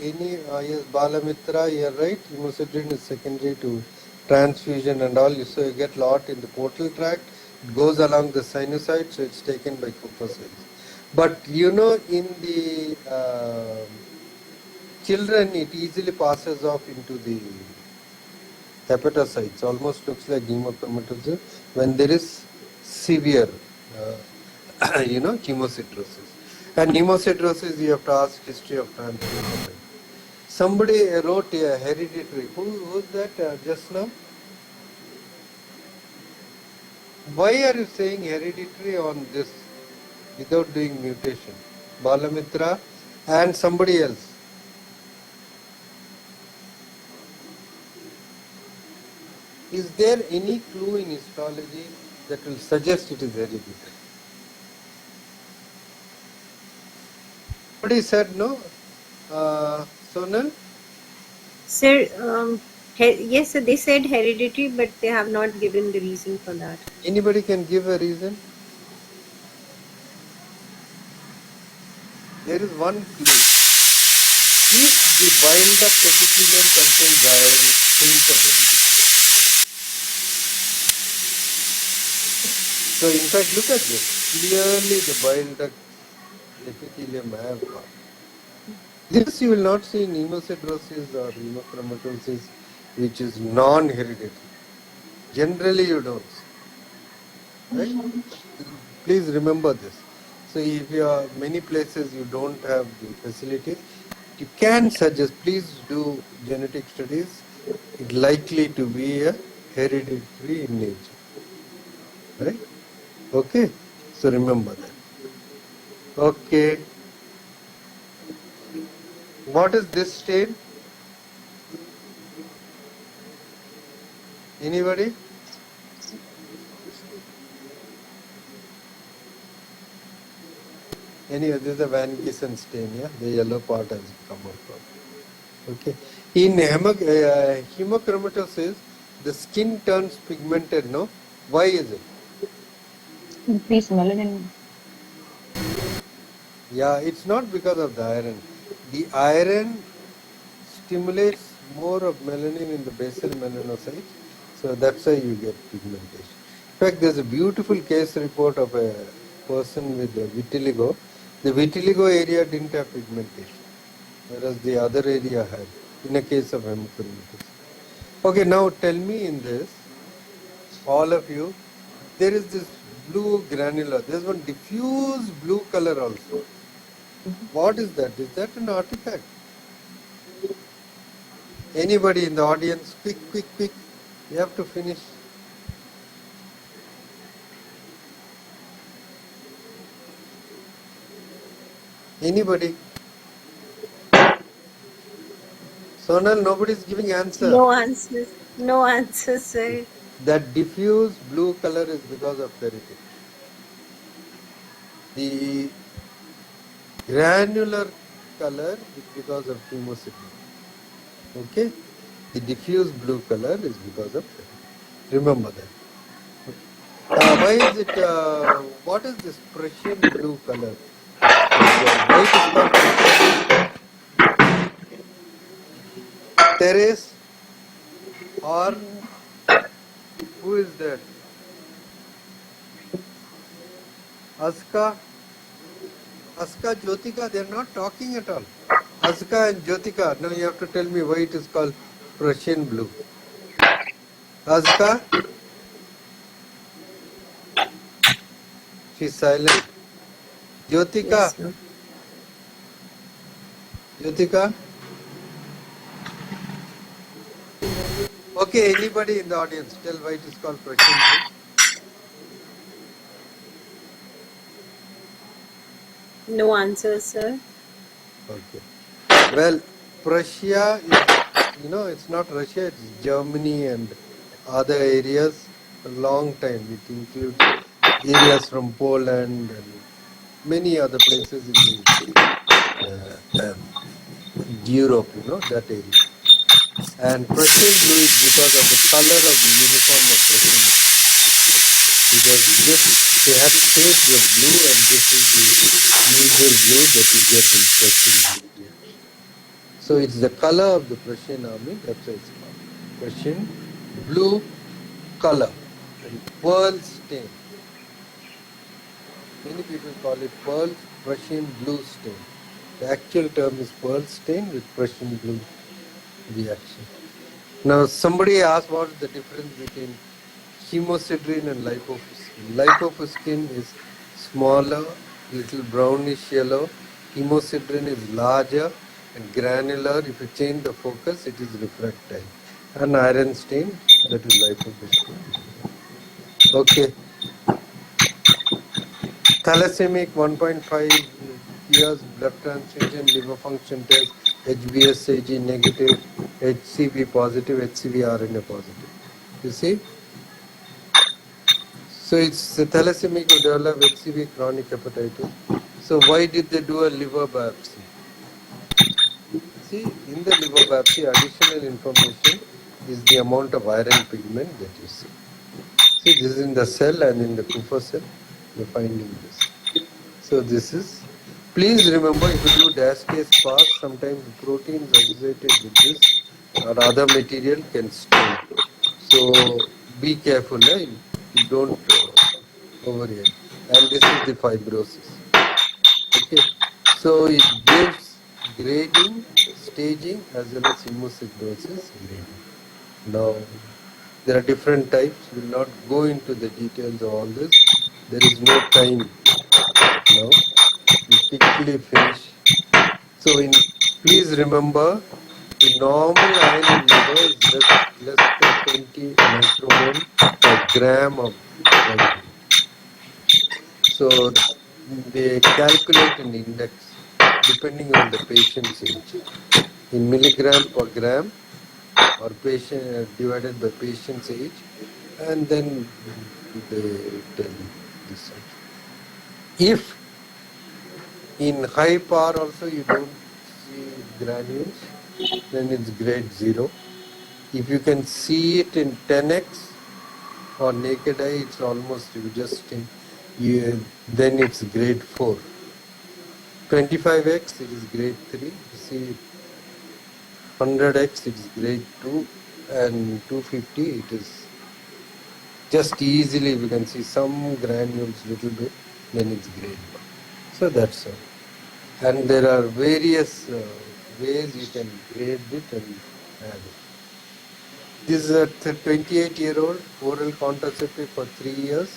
any, yes, Balamitra, you're right, hemosiderin is secondary to transfusion and all, so you get lot in the portal tract, it goes along the sinusoid, so it's taken by Kupffer cells. But you know, in the children, it easily passes off into the hepatocytes, almost looks like hemochromatosis when there is severe, hemosidrosis. And hemosidrosis, you have to ask history of transfusion. Somebody wrote a hereditary. Who's that just now? Why are you saying hereditary on this without doing mutation? Balamitra and somebody else. Is there any clue in histology that will suggest it is hereditary? Somebody said no. Sonal? Sir, yes, sir, they said hereditary, but they have not given the reason for that. Anybody can give a reason? There is one clue. If the bile duct epithelium contains iron, think of heredity. So in fact, look at this. Clearly the bile duct epithelium have got. This you will not see in hemosidrosis or hemochromatosis, which is non-hereditary. Generally you don't see. Right? Please remember this. So if you are many places you don't have the facilities, you can suggest, please do genetic studies. It's likely to be a hereditary in nature. Right? Okay? So remember that. Okay. What is this stain? Anybody? Anyway, this is a Van Giesen stain, yeah? The yellow part has come out. Okay. In hemochromatosis, the skin turns pigmented, no? Why is it? Increase melanin. Yeah, it's not because of the iron. The iron stimulates more of melanin in the basal melanocytes, so that's why you get pigmentation. In fact, there's a beautiful case report of a person with vitiligo. The vitiligo area didn't have pigmentation, whereas the other area had, in a case of hemochromatosis. Okay, now tell me in this, all of you, there is this blue granular, there's one diffuse blue color also. What is that? Is that an artifact? Anybody in the audience? Quick, quick, quick. You have to finish. Anybody? Sonal, nobody is giving answer. No answers. No answers, sir. That diffuse blue color is because of ferritin. The granular color is because of hemosiderin. Okay? The diffuse blue color is because of ferritin. Remember that. Why is it, what is this Prussian blue color? Why it is called Prussian blue? Teres or who is that? Aska, Jyotika, they are not talking at all. Aska and Jyotika, now you have to tell me why it is called Prussian blue. Aska, she's silent. Jyotika, Yes, sir. Jyotika. Okay, anybody in the audience, tell why it is called Prussian blue. No answers, sir. Okay. Well, Prussia is, it's not Russia, it's Germany and other areas a long time. It includes areas from Poland and many other places in the Europe, that area. And Prussian blue is because of the color of the uniform of Prussian. Because they have shades of blue, and this is the usual blue that you get in Prussian blue. So it's the color of the Prussian army, that's why it's called Prussian blue color and pearl stain. Many people call it Prussian blue stain. The actual term is pearl stain with Prussian blue reaction. Now somebody asked what is the difference between hemosiderin and lipofuscin. Lipofuscin is smaller, little brownish yellow. Hemosiderin is larger and granular. If you change the focus, it is refractile. And iron stain, that is lipofuscin. Okay. Thalassemia 1.5 years, blood transfusion, liver function test, HbSAg negative, HCV positive, HCV RNA positive. You see? So it's thalassemia who develop HCV chronic hepatitis. So why did they do a liver biopsy? See, in the liver biopsy, additional information is the amount of iron pigment that you see. See, this is in the cell and in the Kupffer cell, you're finding this. So this is, please remember, if you do Daske's pass, sometimes the proteins associated with this or other material can stain. So be careful, you don't overreact. And this is the fibrosis. Okay, so it gives grading, staging as well as hemosiderosis grading. Now, there are different types. We will not go into the details of all this. There is no time now. We quickly finish. So, please remember, the normal iron in liver is less than 20 micromole per gram of body. So, they calculate an index depending on the patient's age in milligram per gram or patient divided by patient's age, and then they tell you this. If in high power also you don't see granules, then it's grade 0. If you can see it in 10x or naked eye, it's almost, you just then it's grade 4. 25x, it is grade 3. You see 100x, it is grade 2, and 250, it is just easily, we can see some granules little bit, then it's grade 1. So that's all. And there are various ways you can grade it and add it. This is a 28-year-old, oral contraceptive for 3 years,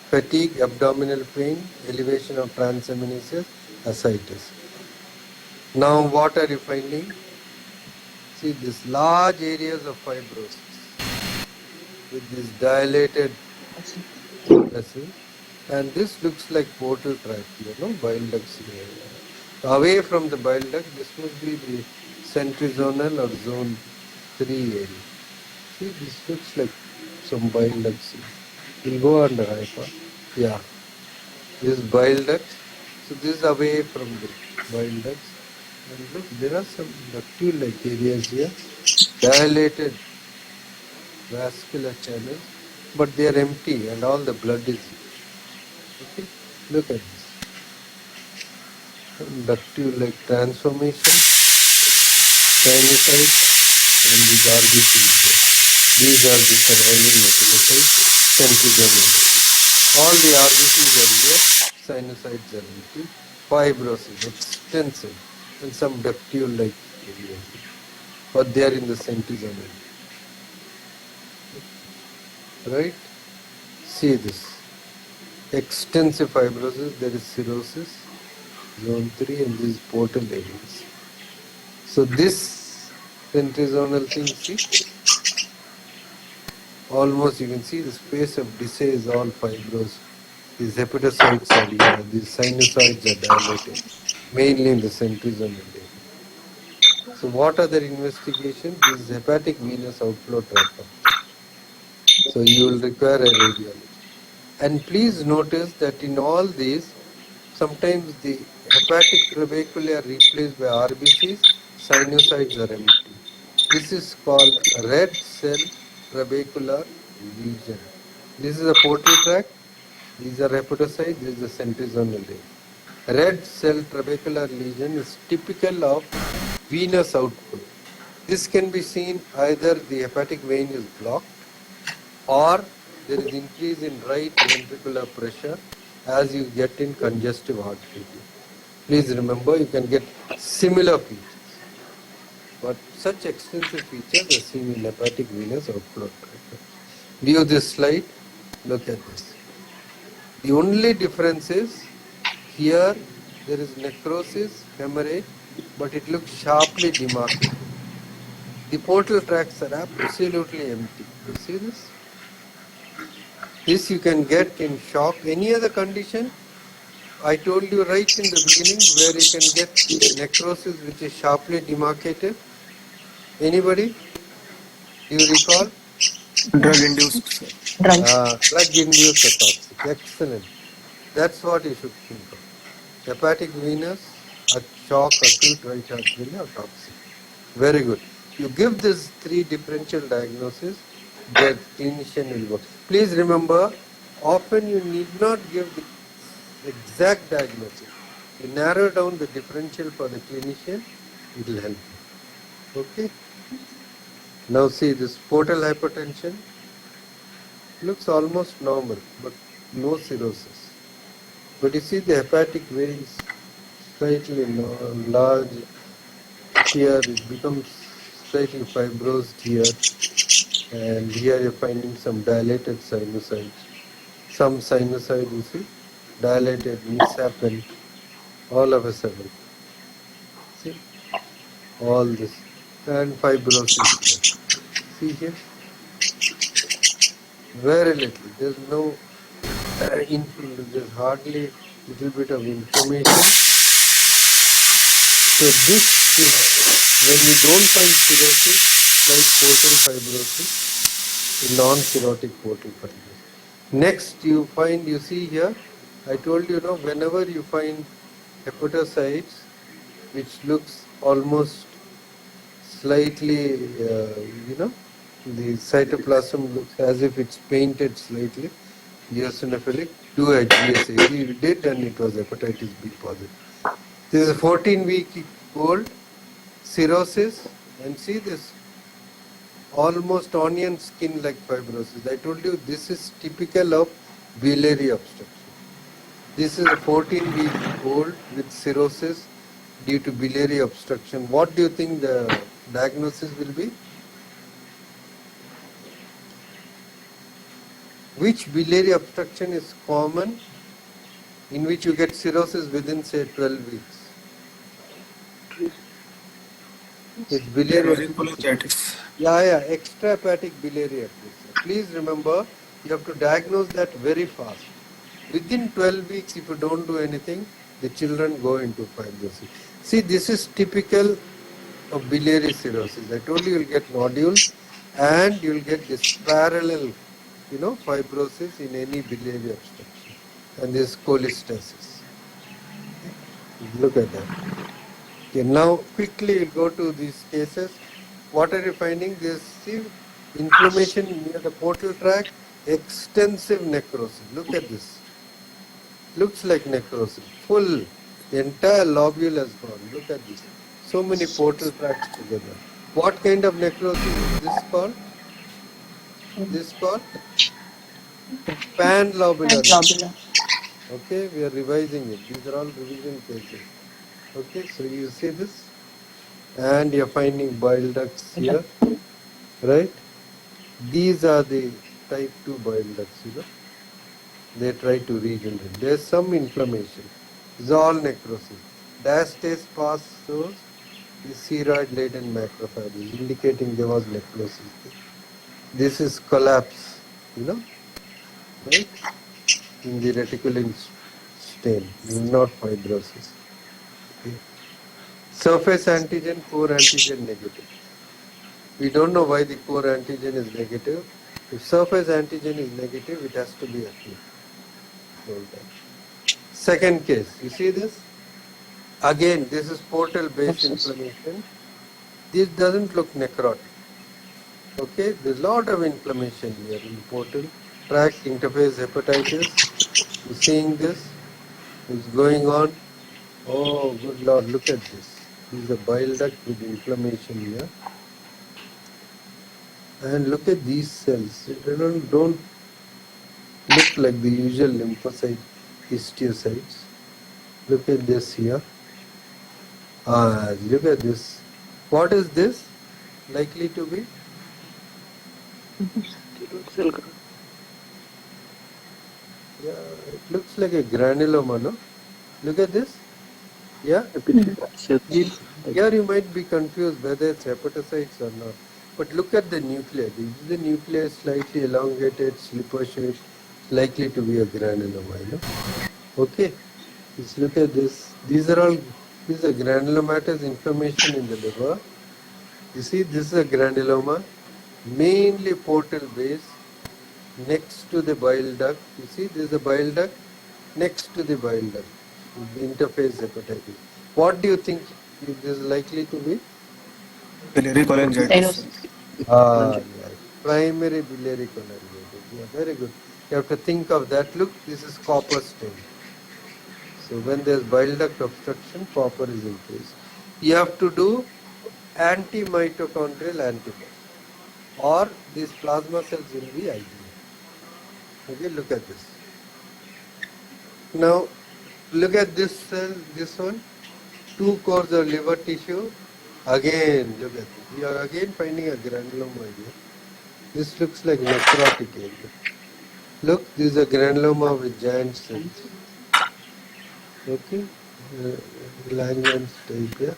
fatigue, abdominal pain, elevation of transaminases, ascites. Now what are you finding? See, these large areas of fibrosis with this dilated vessel, and this looks like portal tract here, bile ducts here. Away from the bile duct, this must be the centrizonal or zone 3 area. See, this looks like some bile ducts here. We'll go under hyper. Yeah, this is bile duct. So this is away from the bile ducts. And look, there are some ductile-like areas here, dilated vascular channels, but they are empty and all the blood is here. Okay, look at this. Ductile-like transformation, sinusoid, and these RBCs here. These are the surrounding hepatocytes, centrizomal. All the RBCs are here, sinusoids are empty, fibrosis, extensive, and some ductile-like areas. But they are in the centrizomal. Right? See this. Extensive fibrosis, there is cirrhosis, zone 3, and these portal areas. So this centrizonal thing, see, almost you can see the space of Dissay is all fibrous. These hepatocytes are here, these sinusoids are dilated, mainly in the centrizonal area. So what are their investigations? This is hepatic venous outflow tract. So you will require a radiology. And please notice that in all these, sometimes the hepatic trabeculae are replaced by RBCs, sinusoids are empty. This is called red cell trabecular lesion. This is a portal tract, these are hepatocytes, this is the centrizonal area. Red cell trabecular lesion is typical of venous outflow. This can be seen either the hepatic vein is blocked or there is increase in right ventricular pressure as you get in congestive heart failure. Please remember, you can get similar features, but such extensive features are seen in hepatic venous outflow. View this slide, look at this. The only difference is here there is necrosis, hemorrhage, but it looks sharply demarcated. The portal tracts are absolutely empty. You see this? This you can get in shock. Any other condition? I told you right in the beginning where you can get necrosis which is sharply demarcated. Anybody? Do you recall? Drug-induced, sir. Drug-induced or toxic. Excellent. That's what you should think of. Hepatic venous, shock, acute right heart failure, or toxic. Very good. You give this 3 differential diagnoses, the clinician will work. Please remember, often you need not give the exact diagnosis. You narrow down the differential for the clinician, it will help you. Okay? Now see this portal hypertension. Looks almost normal, but no cirrhosis. But you see the hepatic veins slightly large here, it becomes slightly fibrosed here, and here you're finding some dilated sinusoids. Some sinusoid you see, dilated, mishappen, all of a sudden. See, all this, and fibrosis here. See here, very little. There's no there's hardly little bit of inflammation. So this is when you don't find cirrhosis, like portal fibrosis, non-cirrhotic portal fibrosis. Next, you see here, I told you, whenever you find hepatocytes, which looks almost slightly, the cytoplasm looks as if it's painted slightly, eosinophilic, do HbA1c. We did, and it was hepatitis B positive. This is a 14-week-old cirrhosis, and see this almost onion skin like fibrosis. I told you this is typical of biliary obstruction. This is a 14-week-old with cirrhosis due to biliary obstruction. What do you think the diagnosis will be? Which biliary obstruction is common in which you get cirrhosis within, say, 12 weeks? It's biliary Cholecystitis. Yeah, extrahepatic biliary atresia. Please remember, you have to diagnose that very fast. Within 12 weeks, if you don't do anything, the children go into fibrosis. See, this is typical of biliary cirrhosis. I told you, you'll get nodules and you'll get this parallel, fibrosis in any biliary obstruction. And this cholestasis. Look at that. Okay, now quickly we'll go to these cases. What are you finding? This inflammation near the portal tract, extensive necrosis. Look at this. Looks like necrosis. Full. The entire lobule has gone. Look at this. So many portal tracts together. What kind of necrosis is this called? This called panlobular. Okay, we are revising it. These are all revision cases. Okay, so you see this? And you're finding bile ducts here, right? These are the type 2 bile ducts, They try to regenerate. There's some inflammation. It's all necrosis. Diastase pass shows the spheroid-laden macrophages, indicating there was necrosis. This is collapse, right? In the reticulin stain, not fibrosis. Okay. Surface antigen, core antigen negative. We don't know why the core antigen is negative. If surface antigen is negative, it has to be acute. Second case, you see this? Again, this is portal-based inflammation. This doesn't look necrotic. Okay, there's a lot of inflammation here in the portal. Tract interface hepatitis. You're seeing this? It's going on. Oh, good Lord, look at this. This is a bile duct with inflammation here. And look at these cells. They don't look like the usual lymphocyte histiocytes. Look at this here. Look at this. What is this likely to be? Yeah, it looks like a granuloma, no? Look at this. Yeah? Here you might be confused whether it's hepatocytes or not. But look at the nuclei. The nuclei is slightly elongated, slipper shaped, likely to be a granuloma, you know? Okay? Just look at this. These are granulomatous inflammation in the liver. You see, this is a granuloma, mainly portal base, next to the bile duct. You see, this is a bile duct next to the bile duct, the interface hepatitis. What do you think this is likely to be? Biliary cholangitis. Yeah. Primary biliary cholangitis. Yeah, very good. You have to think of that. Look, this is copper stain. So when there's bile duct obstruction, copper is increased. You have to do anti-mitochondrial antibody, or these plasma cells will be IgA. Okay, look at this. Now, look at this cell, this one, 2 cores of liver tissue. Again, look at this. We are again finding a granuloma here. This looks like necrotic area. Look, this is a granuloma with giant cells. Okay, Langerhans type here.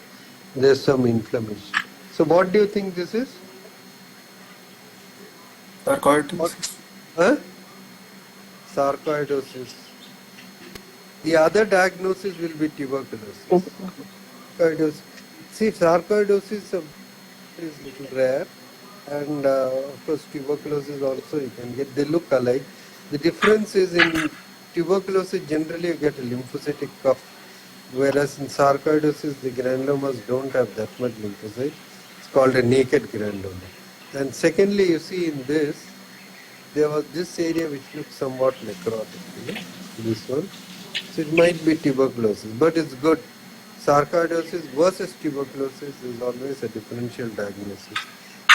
There's some inflammation. So what do you think this is? Sarcoidosis. Huh? Sarcoidosis. The other diagnosis will be tuberculosis. Sarcoidosis. See, sarcoidosis is little rare, and of course tuberculosis also you can get. They look alike. The difference is in tuberculosis generally you get a lymphocytic cuff, whereas in sarcoidosis the granulomas don't have that much lymphocyte. It's called a naked granuloma. And secondly, you see in this, there was this area which looks somewhat necrotic, you know, this one. So it might be tuberculosis, but it's good. Sarcoidosis versus tuberculosis is always a differential diagnosis.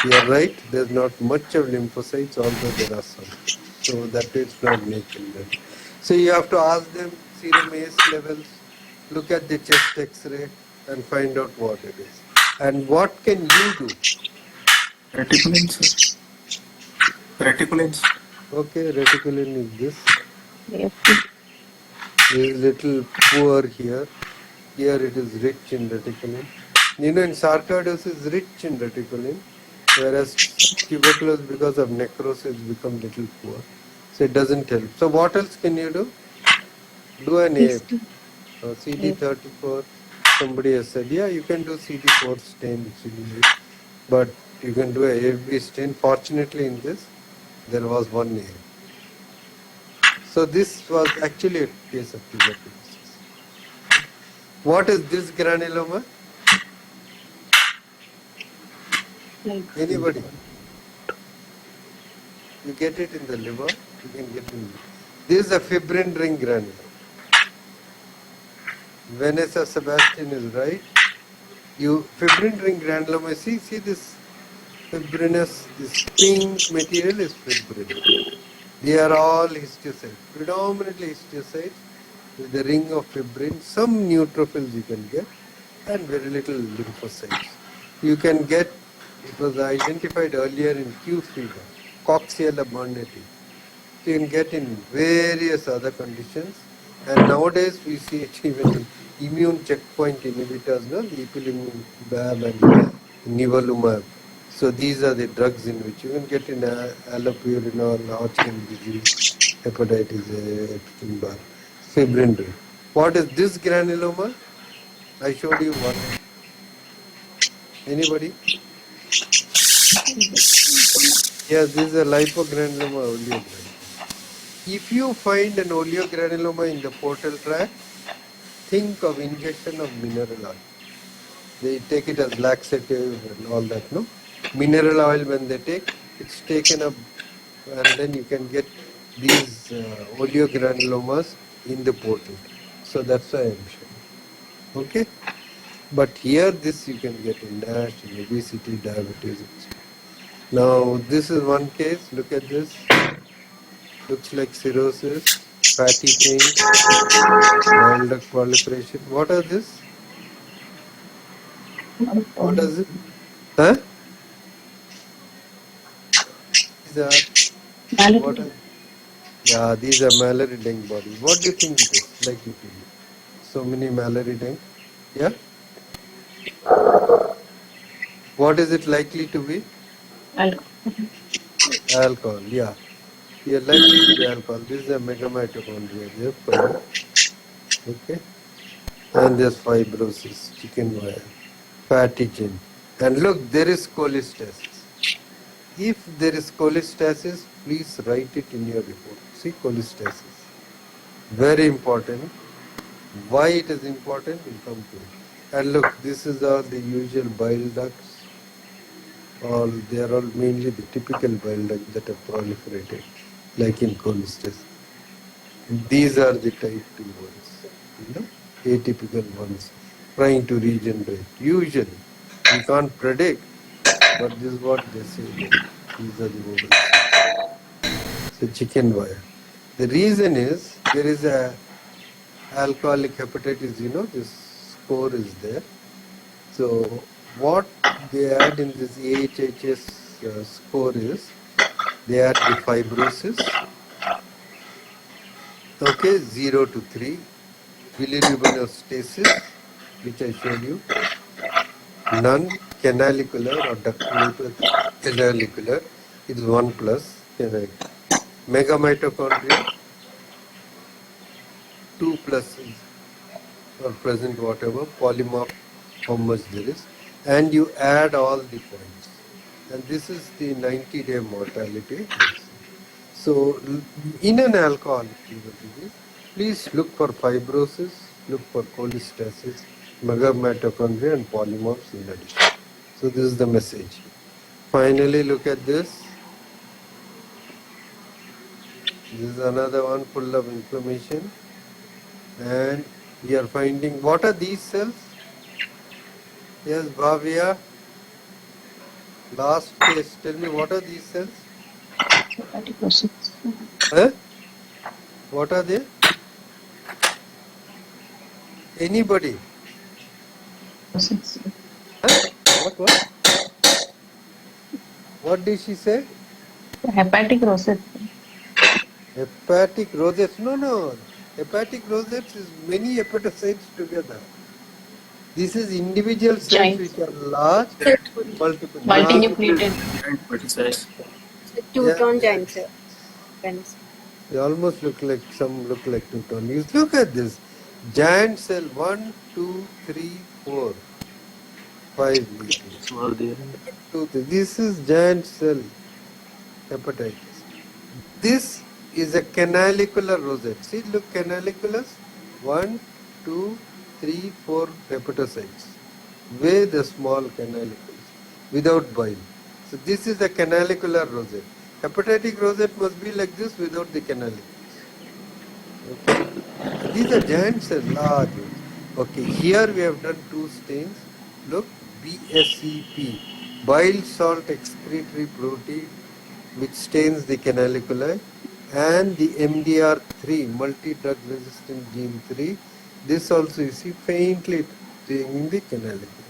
You are right, there's not much of lymphocytes, although there are some. So that is not naked then. So you have to ask them serum ACE levels, look at the chest X-ray and find out what it is. And what can you do? Reticulins. Reticulins. Okay, reticulin is this. This is little poor here. Here it is rich in reticulin. You know, in sarcoidosis rich in reticulin, whereas tuberculosis because of necrosis become little poor. So it doesn't help. So what else can you do? Do an A. CD34. Somebody has said, yeah, you can do CD4 stain, but you can do a AFB stain. Fortunately in this, there was one A. So this was actually a case of tuberculosis. What is this granuloma? Anybody? You get it in the liver, you can get it in the... This is a fibrin ring granuloma. Vanessa Sebastian is right. Fibrin ring granuloma, see this fibrinous, this pink material is fibrin. They are all histiocytes, predominantly histiocytes with the ring of fibrin. Some neutrophils you can get and very little lymphocytes. You can get, it was identified earlier in Q fever, Coxiella burnetii. So you can get in various other conditions, and nowadays we see it even in immune checkpoint inhibitors, no? The ipilimumab and nivolumab. So these are the drugs in which you can get in allopurinol, Hodgkin disease, hepatitis A, Epstein-Barr, fibrin ring. What is this granuloma? I showed you one. Anybody? Yes, this is a lipogranuloma oleogranuloma. If you find an oleogranuloma in the portal tract, think of ingestion of mineral oil. They take it as laxative and all that, no? Mineral oil, when they take, it's taken up, and then you can get these oleogranulomas in the portal. So that's why I'm showing. Okay? But here, this you can get in NASH, in obesity, diabetes. Now, this is one case. Look at this. Looks like cirrhosis, fatty things, bile duct proliferation. What are this? What is it? Huh? These are what are, yeah, these are Mallory Denk bodies. What do you think it is likely to be? So many Mallory Denk. Yeah. What is it likely to be? Alcohol. Yeah. You're likely to be alcohol. This is a megamitochondria. They have five. Okay. And there's fibrosis, chicken wire, fatty chin. And look, there is cholestasis. If there is cholestasis, please write it in your report. See, cholestasis. Very important. Why it is important, we'll come to it. And look, this is all the usual bile ducts. They are all mainly the typical bile ducts that are proliferated, like in cholestasis. These are the type 2 ones, atypical ones, trying to regenerate. Usually, we can't predict, but this is what they say that these are the ovals. So chicken wire. The reason is there is a alcoholic hepatitis, this score is there. So what they add in this AHHS score is they add the fibrosis, okay, 0 to 3, bilirubinostasis, which I showed you, none, canalicular or ductal canalicular, it is 1 plus, megamitochondria, 2 plus or present, whatever, polymorph, how much there is, and you add all the points. And this is the 90-day mortality. So, in an alcoholic liver disease, please look for fibrosis, look for cholestasis, megamitochondria, and polymorphs in addition. So, this is the message. Finally, look at this. This is another one full of inflammation. And we are finding, what are these cells? Yes, Bhavya. Last case, tell me, what are these cells? Huh? What are they? Anybody? Huh? What? What did she say? Hepatic rosettes. Hepatic rosettes. No. Hepatic rosettes is many hepatocytes together. This is individual cells Giant. which are large, multiple. Multinucleated. And hepatocytes. Two-tone giant cell. They almost look like, some look like two-tone. You look at this. Giant cell, 1, 2, 3, 4, 5 liters. Small there. 2, 3. This is giant cell hepatitis. This is a canalicular rosette. See, look, canaliculus. 1, 2, 3, 4 hepatocytes. With the small canaliculus, without bile. So this is a canalicular rosette. Hepatic rosette must be like this without the canaliculus. Okay. These are giant cells, large ones. Okay, here we have done 2 stains. Look, BSEP, bile salt excretory protein, which stains the canaliculi, and the MDR3, multi-drug resistant gene 3. This also you see faintly staining the canaliculi.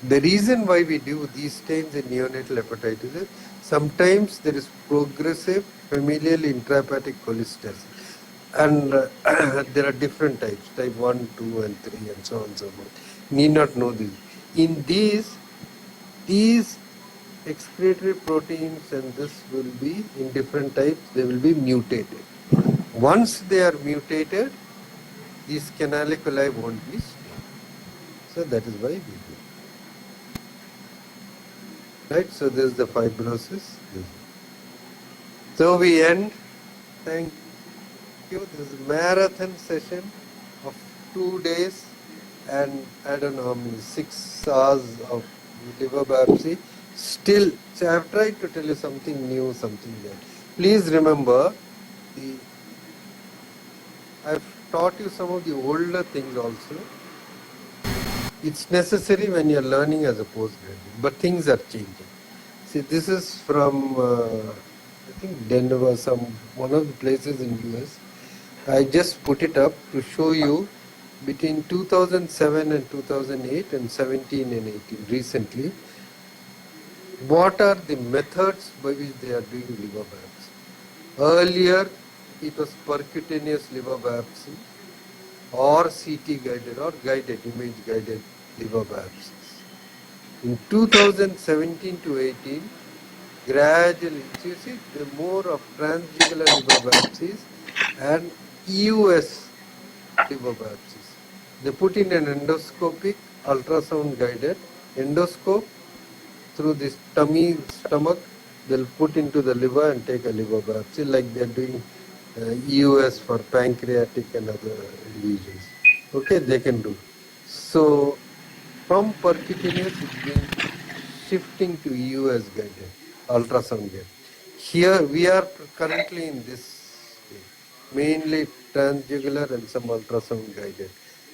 The reason why we do these stains in neonatal hepatitis is sometimes there is progressive familial intrahepatic cholestasis. And there are different types, type 1, 2, and 3, and so on and so forth. Need not know this. In these excretory proteins and this will be in different types, they will be mutated. Once they are mutated, these canaliculi won't be stained. So that is why we do. Right, so this is the fibrosis. So we end. Thank you. This is marathon session of 2 days and I don't know how many, 6 hours of liver biopsy. Still, so I've tried to tell you something new, something there. Please remember, I've taught you some of the older things also. It's necessary when you're learning as a postgraduate, but things are changing. See, this is from, I think Denver, one of the places in US. I just put it up to show you between 2007 and 2008 and 17 and 18 recently, what are the methods by which they are doing liver biopsy. Earlier, it was percutaneous liver biopsy or CT guided or guided, image guided liver biopsies. In 2017 to 18, gradually, you see, the more of transjugular liver biopsies and EUS liver biopsies. They put in an endoscopic ultrasound guided endoscope through this stomach. They'll put into the liver and take a liver biopsy like they're doing EUS for pancreatic and other lesions. Okay, they can do. So from percutaneous it's been shifting to EUS guided, ultrasound guided. Here we are currently in this stage, mainly transjugular and some ultrasound guided,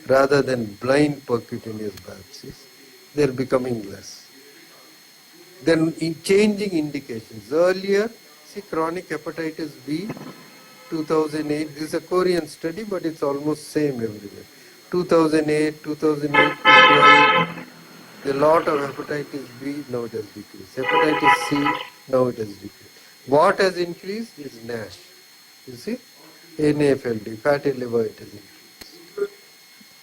rather than blind percutaneous biopsies. They're becoming less. Then in changing indications. Earlier, see chronic hepatitis B, 2008, this is a Korean study, but it's almost same everywhere. 2008, 2008 to 12, a lot of hepatitis B, now it has decreased. Hepatitis C, now it has decreased. What has increased is NASH. You see, NAFLD, fatty liver, it has increased.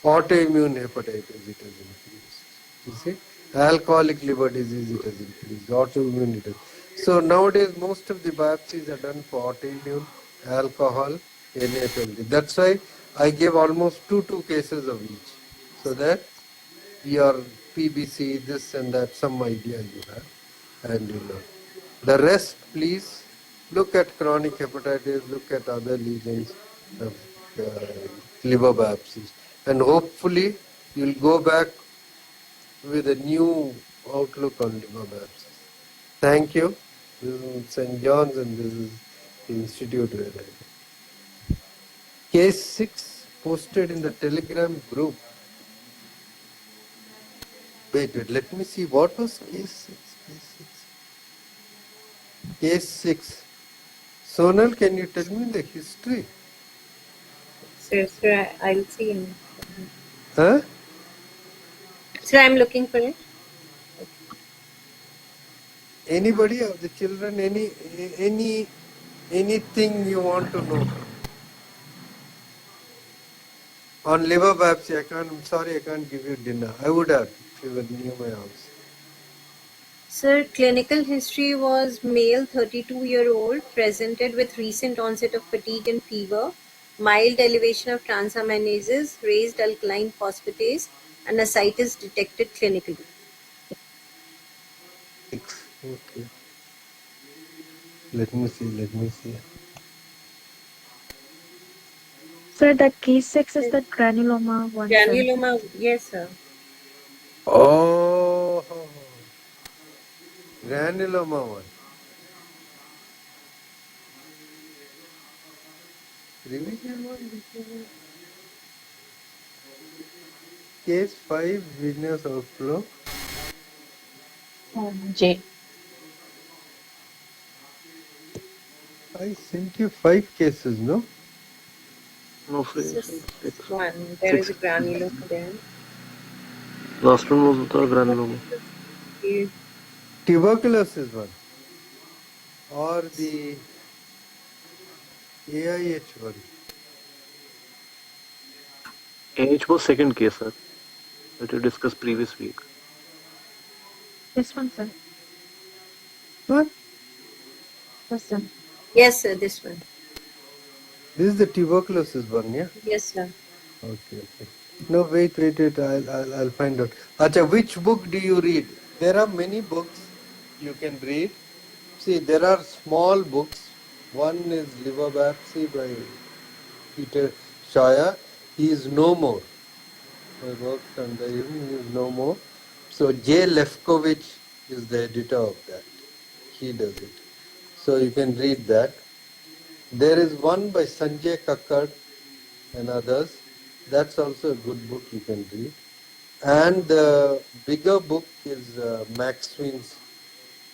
Autoimmune hepatitis, it has increased. You see, alcoholic liver disease, it has increased. Autoimmune, it has. So nowadays, most of the biopsies are done for autoimmune, alcohol, NAFLD. That's why I gave almost two cases of each, so that your PBC, this and that, some idea you have, and you know. The rest, please look at chronic hepatitis, look at other lesions of liver biopsies, and hopefully you'll go back with a new outlook on liver biopsies. Thank you. This is St. John's and this is the institute where I am. Case 6 posted in the Telegram group. Wait, let me see. What was case 6? Case 6. Sonal, can you tell me the history? Sir, I'll see. Huh? Sir, I'm looking for it. Anybody of the children, anything you want to know? On liver biopsy, I'm sorry, I can't give you dinner. I would have if you were near my house. Sir, clinical history was male 32-year-old, presented with recent onset of fatigue and fever, mild elevation of transaminases, raised alkaline phosphatase, and ascites detected clinically. Okay. Let me see. Sir, that case 6 is the granuloma one. Granuloma, yes, sir. Oh, granuloma one. Revision one. Case 5, venous outflow. J. I sent you 5 cases, no? No, This six. is one. There is a granuloma there. Last one was the granuloma. Tuberculosis one. Or the AIH one. AH was second case, sir, that we discussed previous week. This one, sir. What? This one. Yes, sir, this one. This is the tuberculosis one, yeah? Yes, sir. Okay. No, wait, I'll find out. Acha, which book do you read? There are many books you can read. See, there are small books One is liver biopsy by Peter Shire. He is no more. I worked under him, he is no more. So J. Lefkovich is the editor of that. He does it. So you can read that. There is one by Sanjay Kakkad and others. That's also a good book you can read. And the bigger book is Max Sween's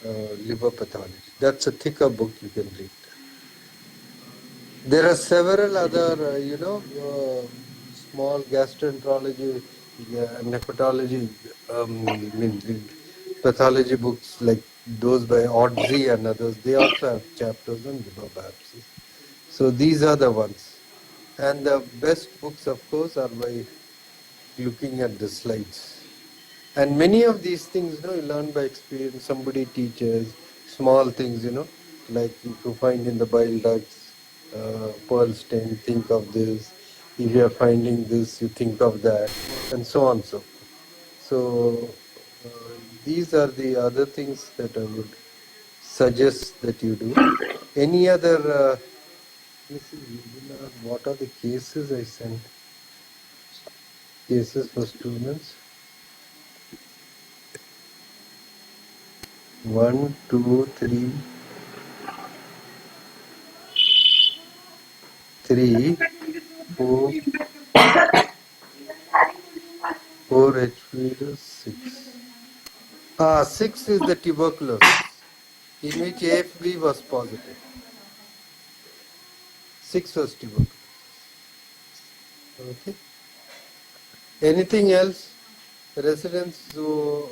Liver Pathology. That's a thicker book you can read. There are several other, small gastroenterology and hepatology, pathology books like those by Odzi and others. They also have chapters on liver biopsy. So these are the ones. And the best books, of course, are by looking at the slides. And many of these things, you learn by experience. Somebody teaches small things, like if you find in the bile ducts, pearl stain, think of this. If you are finding this, you think of that, and so on and so forth. So these are the other things that I would suggest that you do. Any other, what are the cases I sent? Cases for students. 1, 2, 3, 3, 4, 4 HP, 6. 6 is the tuberculosis, in which AFB was positive. 6 was tuberculosis. Okay. Anything else? Residents, so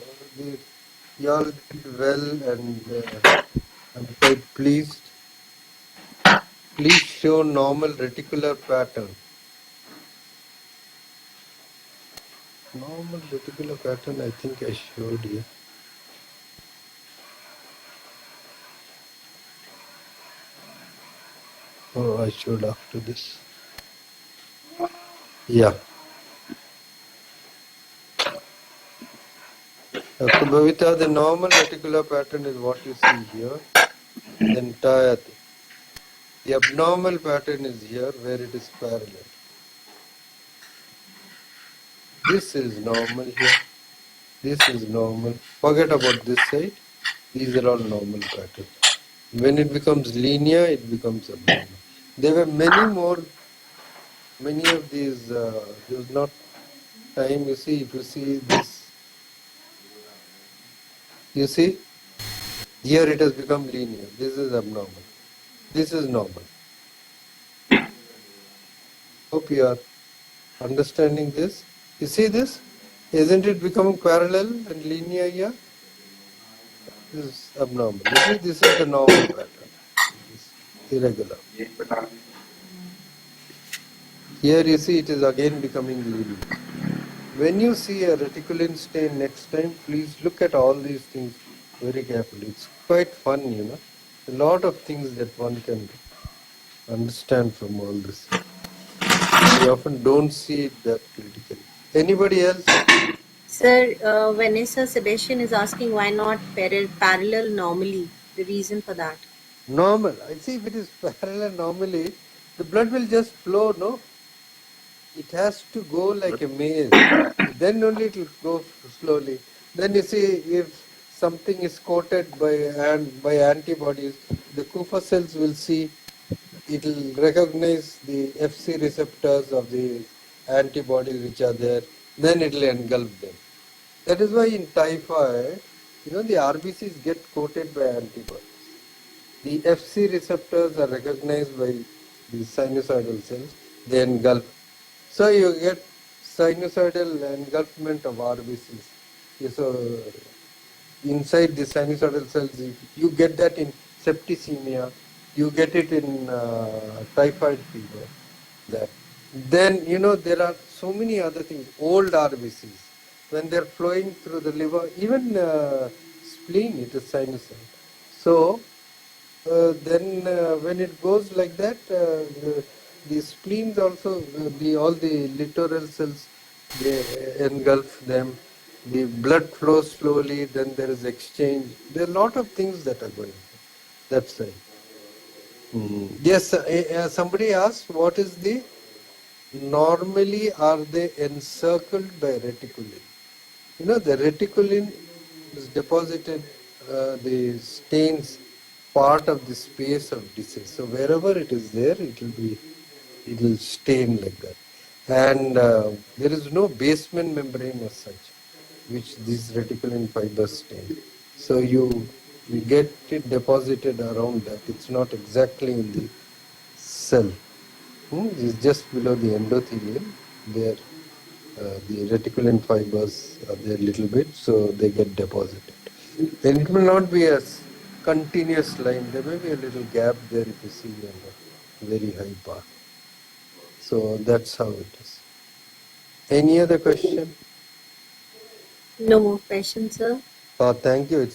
you all did well, and I'm quite pleased. Please show normal reticular pattern. Normal reticular pattern, I think I showed you. Oh, I showed after this. Yeah. Dr. Bhavita, the normal reticular pattern is what you see here, the entire thing. The abnormal pattern is here where it is parallel. This is normal here. This is normal. Forget about this side. These are all normal patterns. When it becomes linear, it becomes abnormal. There were many of these, there was not time, you see, if you see this, you see, here it has become linear. This is abnormal. This is normal. Hope you are understanding this. You see this? Isn't it becoming parallel and linear here? This is abnormal. You see, this is the normal pattern. This is irregular. Here you see it is again becoming linear. When you see a reticulin stain next time, please look at all these things very carefully. It's quite fun, A lot of things that one can understand from all this. We often don't see it that critically. Anybody else? Sir, Vanessa Sebastian is asking why not parallel normally. The reason for that. Normal. I see if it is parallel normally, the blood will just flow, no? It has to go like a maze. Then only it will go slowly. Then you see if something is coated by antibodies, the Kupffer cells will see, it will recognize the FC receptors of the antibodies which are there. Then it will engulf them. That is why in typhoid, the RBCs get coated by antibodies. The FC receptors are recognized by the sinusoidal cells, they engulf. So you get sinusoidal engulfment of RBCs. So inside the sinusoidal cells, you get that in septicemia, you get it in typhoid fever. That. Then, there are so many other things, old RBCs, when they're flowing through the liver, even spleen, it is sinusoid. So, then when it goes like that, the spleens also, all the littoral cells, they engulf them. The blood flows slowly, then there is exchange. There are a lot of things that are going on. That's right. Yes, somebody asked what is the, normally are they encircled by reticulin? You know, the reticulin is deposited, the stains part of the space of disease. So wherever it is there, it will stain like that. And there is no basement membrane as such, which these reticulin fibers stain. So you get it deposited around that. It's not exactly in the cell. It's just below the endothelium. There, the reticulin fibers are there a little bit, so they get deposited. Then it will not be a continuous line. There may be a little gap there if you see on a very high bar. So that's how it is. Any other question? No more questions, sir. Thank you. It's